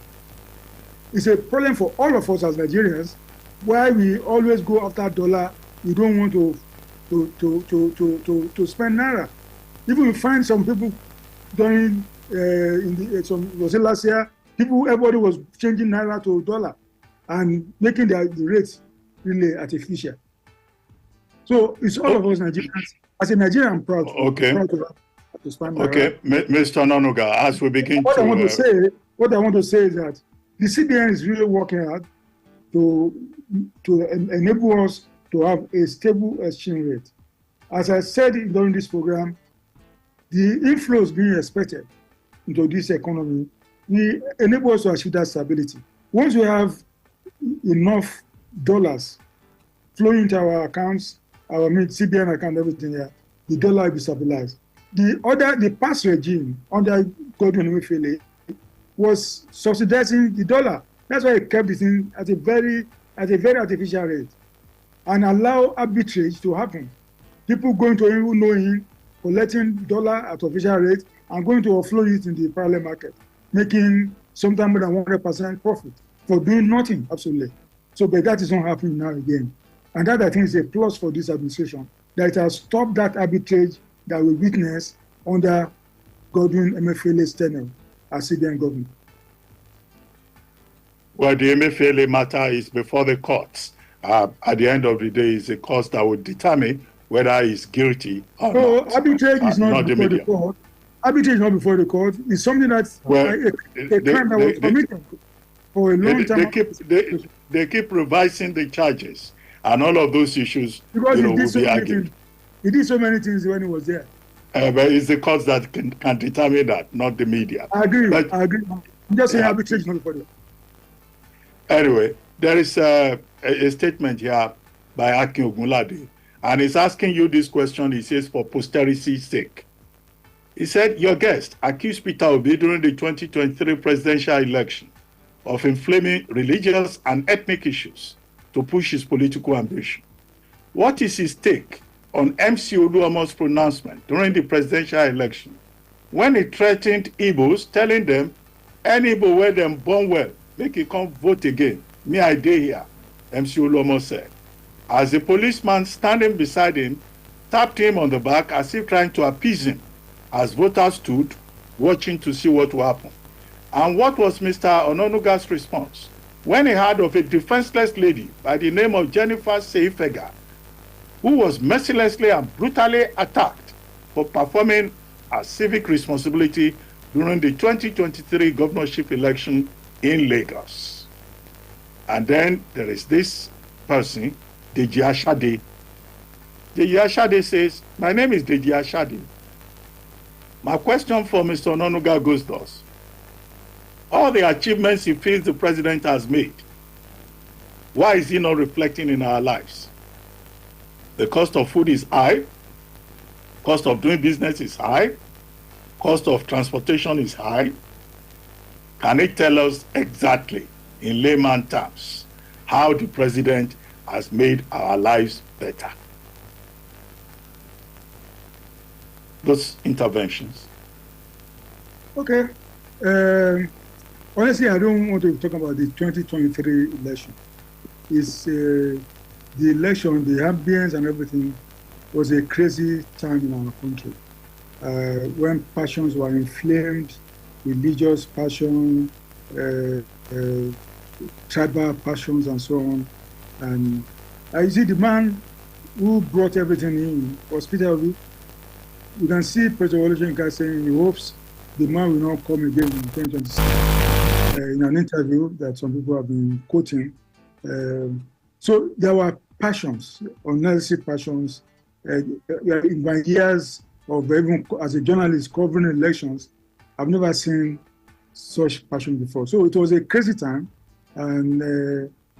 It's a problem for all of us as Nigerians, why we always go after dollar. We don't want to spend Naira. Even we find some people during was it last year, everybody was changing Naira to dollar and making the rates really artificial. So it's all of us Nigerians. As a Nigerian, I'm proud. Okay. Proud to spend Naira. Okay, Mr. Nonuga, as we begin what I want to say is that the CBN is really working hard to enable us to have a stable exchange rate. As I said during this program, the inflows being expected into this economy will enable us to achieve that stability. Once we have enough dollars flowing into our accounts, our CBN account, everything here, the dollar will be stabilized. The past regime under Godwin Emefiele was subsidizing the dollar. That's why it kept it in at a very artificial rate and allow arbitrage to happen. People going to even know him, collecting dollar at official rate and going to offload it in the parallel market, making sometimes more than 100% profit for doing nothing, absolutely. So, but that is not happening now again. And that, I think, is a plus for this administration, that it has stopped that arbitrage that we witnessed under Godwin Emefiele's tenure as CBN government. Well, the Emefiele matter is before the courts. At the end of the day, it's the courts that will determine whether he's guilty or not. Arbitrage is not before the court. Arbitrage is not before the court. It's something that's a crime that was committed for a long time. They keep revising the charges, and all of those issues because will be argued. He did so many things when he was there. But it's the courts that can determine that, not the media. I agree. I'm just saying arbitrage is not before the court. Anyway, there is a statement here by Akin Ogunlade, and he's asking you this question. He says, for posterity's sake. He said, your guest accused Peter Obi during the 2023 presidential election of inflaming religious and ethnic issues to push his political ambition. What is his take on MC Oluomo's pronouncement during the presidential election when he threatened Igbos, telling them, any Igbo where them born well, make it come vote again. Me, I dey here, MC Oluomo said. as the policeman standing beside him tapped him on the back as if trying to appease him, as voters stood watching to see what would happen. And what was Mr. Ononuga's response when he heard of a defenseless lady by the name of Jennifer Seifega, who was mercilessly and brutally attacked for performing her civic responsibility during the 2023 governorship election in Lagos? And then there is this person, Deji Ashade. Deji Ashade says, "My name is Deji Ashade. My question for Mr. Ononuga goes thus. All the achievements he feels the president has made, why is he not reflecting in our lives? The cost of food is high, cost of doing business is high, cost of transportation is high. Can he tell us exactly, in layman terms, how the president has made our lives better?" Those interventions. Okay. Honestly, I don't want to talk about the 2023 election. It's the election, the ambience and everything was a crazy time in our country. When passions were inflamed, religious passion, tribal passions and so on. And I see the man who brought everything in was Peter Obi. You can see President Olusegun saying he hopes the man will not come again in 2026. In an interview that some people have been quoting. So there were passions, unnecessary passions. In my years of even as a journalist covering elections, I've never seen such passion before. So it was a crazy time. And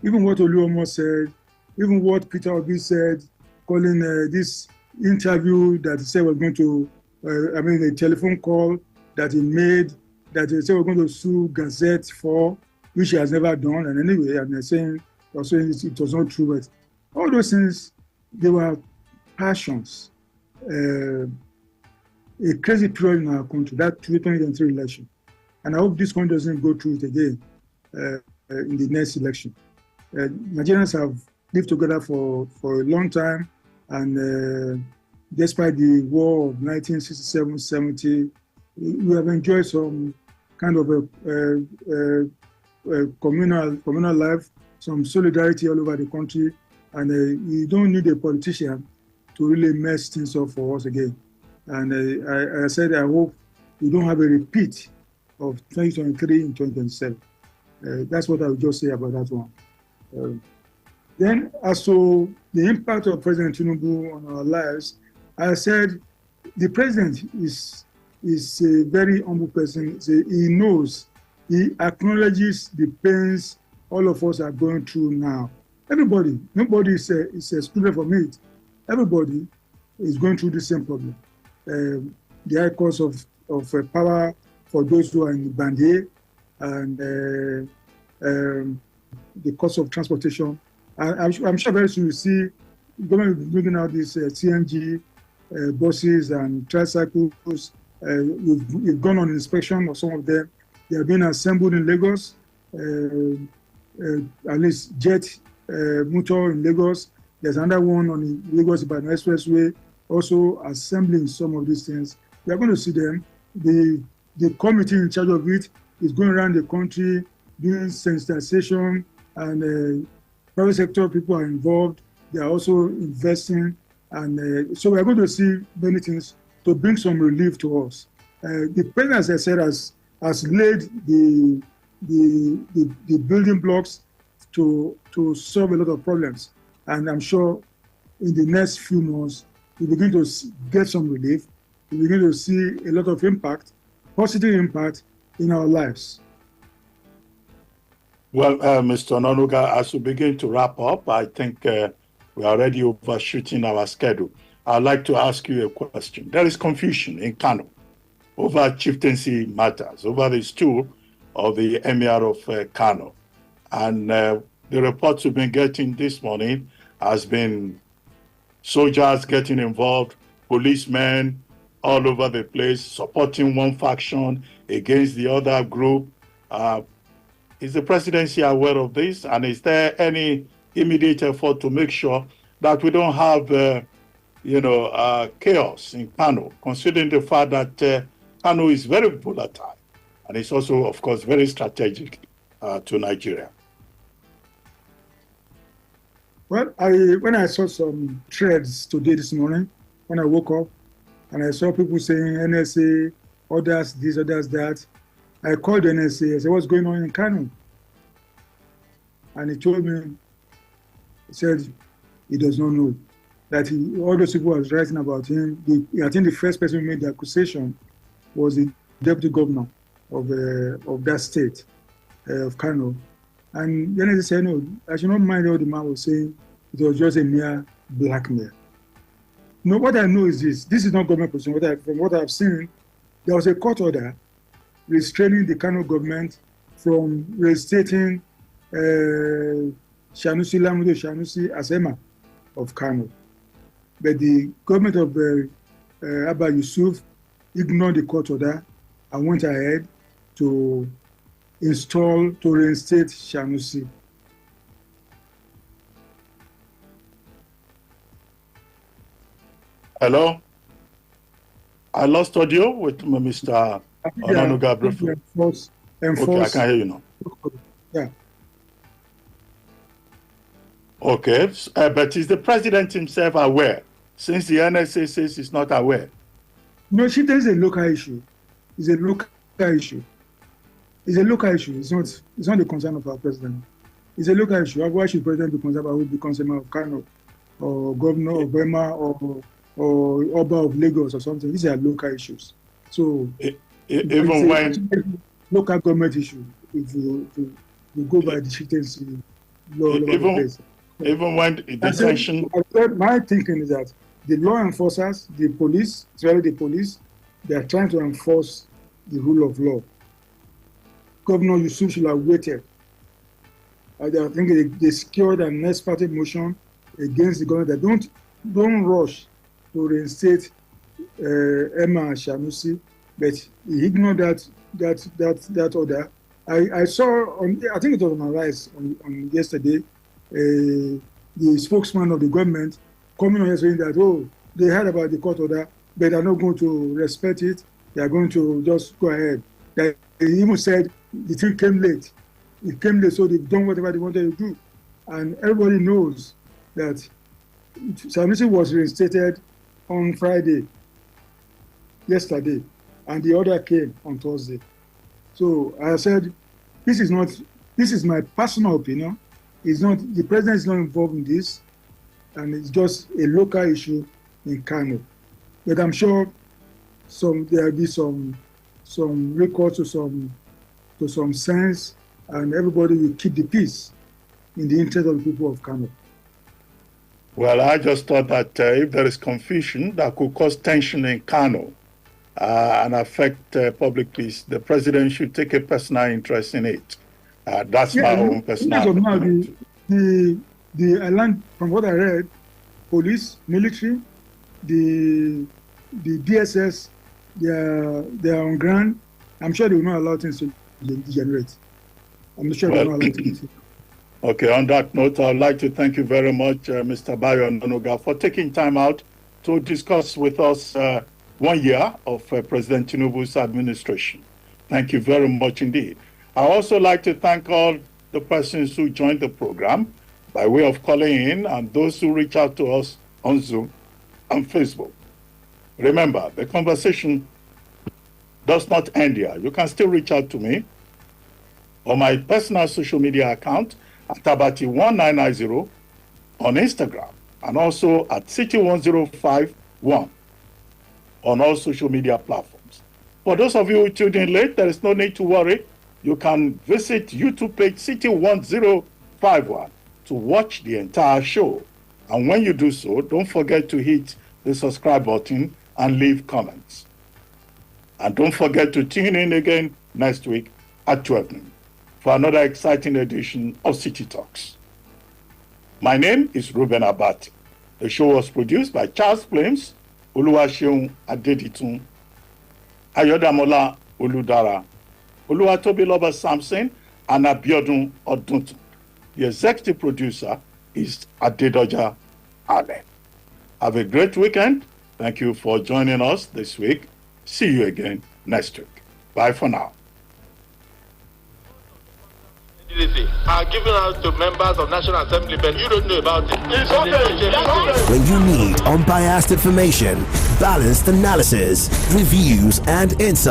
even what Oluomo said, even what Peter Obi said, calling this interview that he said we're going to, a telephone call that he made, that he said we're going to sue Gazette for, which he has never done. And anyway, and they're saying it was not true, but all those things, they were passions. A crazy period in our country, that 2023 election. And I hope this country doesn't go through it again in the next election. Nigerians have lived together for a long time, and despite the war of 1967-70, we have enjoyed some kind of a communal life, some solidarity all over the country, and you don't need a politician to really mess things up for us again. And I said I hope we don't have a repeat of 2023 in 2027. That's what I would just say about that one. Then, as to the impact of President Tinubu on our lives, I said the president is a very humble person. He knows, he acknowledges the pains all of us are going through now. Everybody, nobody is excluded from it. Everybody is going through the same problem. The high cost of power for those who are in the Band A, and the cost of transportation. I'm sure very soon you see government will be bringing out these CNG buses and tricycles. We've gone on inspection of some of them. They are being assembled in Lagos, at least Jet Motor in Lagos. There's another one on the Lagos-Ibadan Expressway, also assembling some of these things. We are going to see them. The committee in charge of it is going around the country doing sensitization, and private sector people are involved. They are also investing, and so we are going to see many things to bring some relief to us. The president, as I said, has laid the building blocks to solve a lot of problems, and I'm sure in the next few months we begin to get some relief. We begin to see a lot of impact, positive impact in our lives. Well, Mr. Ononuga, as we begin to wrap up, I think we're already overshooting our schedule. I'd like to ask you a question. There is confusion in Kano over chieftaincy matters, over the stool of the Emir of Kano. And the reports we've been getting this morning has been soldiers getting involved, policemen all over the place, supporting one faction against the other group. Is the presidency aware of this? And is there any immediate effort to make sure that we don't have, chaos in Kano, considering the fact that Kano is very volatile and it's also, of course, very strategic to Nigeria? Well, when I saw some threads today this morning, when I woke up, and I saw people saying NSA, others this, others that, I called the NSA. I said, what's going on in Kano? And he told me, he said he does not know. That all those people was writing about him. I think the first person who made the accusation was the deputy governor of that state, of Kano. And then they said, no, I should not mind what the man was saying. It was just a mere blackmail. No, what I know is this. This is not government position. From what I've seen, there was a court order restraining the Kano government from reinstating Sanusi Lamido Sanusi as Emir of Kano. But the government of Abba Yusuf ignored the court order and went ahead to reinstate Sanusi. Hello? I lost audio with Mr. Onanuga briefly. Okay, I can hear you now. Yeah. Okay, but is the president himself aware, since the NSA says he's not aware? No, she is a local issue. It's a local issue. It's a local issue. It's not the concern of our president. It's a local issue. Why should the president be concerned about who be concerned of Kano or governor of Burma or Oba of Lagos or something? These are local issues. So even when local government issue, if you go by the chieftaincy law, even when detention. My thinking is that the law enforcers, the police, especially the police, they are trying to enforce the rule of law. Governor Yusuf should have waited. I think they secured an ex parte motion against the government that don't rush to reinstate Emma Sanusi, but he ignored that order. I saw I think it was on Rise on yesterday, the spokesman of the government coming on here saying that they heard about the court order, but they're not going to respect it. They are going to just go ahead. They even said the thing came late. It came late, so they've done whatever they wanted to do. And everybody knows that Sanusi was reinstated on Friday, yesterday, and the order came on Thursday. So I said, this is my personal opinion. The president is not involved in this, and it's just a local issue in Kano. But I'm sure there will be some recourse to some sense, and everybody will keep the peace in the interest of the people of Kano. Well, I just thought that if there is confusion that could cause tension in Kano and affect public peace, the president should take a personal interest in it. That's my own personal opinion. The island, from what I read, police, military, the DSS, they are on ground. I'm sure they will not allow things to degenerate. I'm not sure they will not allow things to. Okay, on that note, I'd like to thank you very much, Mr. Bayo Onanuga, for taking time out to discuss with us 1 year of President Tinubu's administration. Thank you very much indeed. I also like to thank all the persons who joined the program by way of calling in and those who reach out to us on Zoom and Facebook. Remember, the conversation does not end here. You can still reach out to me on my personal social media account at Tabati1990 on Instagram and also at City1051 on all social media platforms. For those of you who tuned in late, there is no need to worry. You can visit YouTube page City1051 to watch the entire show. And when you do so, don't forget to hit the subscribe button and leave comments. And don't forget to tune in again next week at 12 noon for another exciting edition of City Talks. My name is Ruben Abati. The show was produced by Charles Flames, Oluwaseun Adeditun, Ayodamola Oludara, Oluwatobiloba Samson, and Abiodun Oduntun. The executive producer is Adedoja Allen. Have a great weekend. Thank you for joining us this week. See you again next week. Bye for now. Are given out to members of National Assembly, but you don't know about it. It's okay. When you need unbiased information, balanced analysis, reviews, and insights.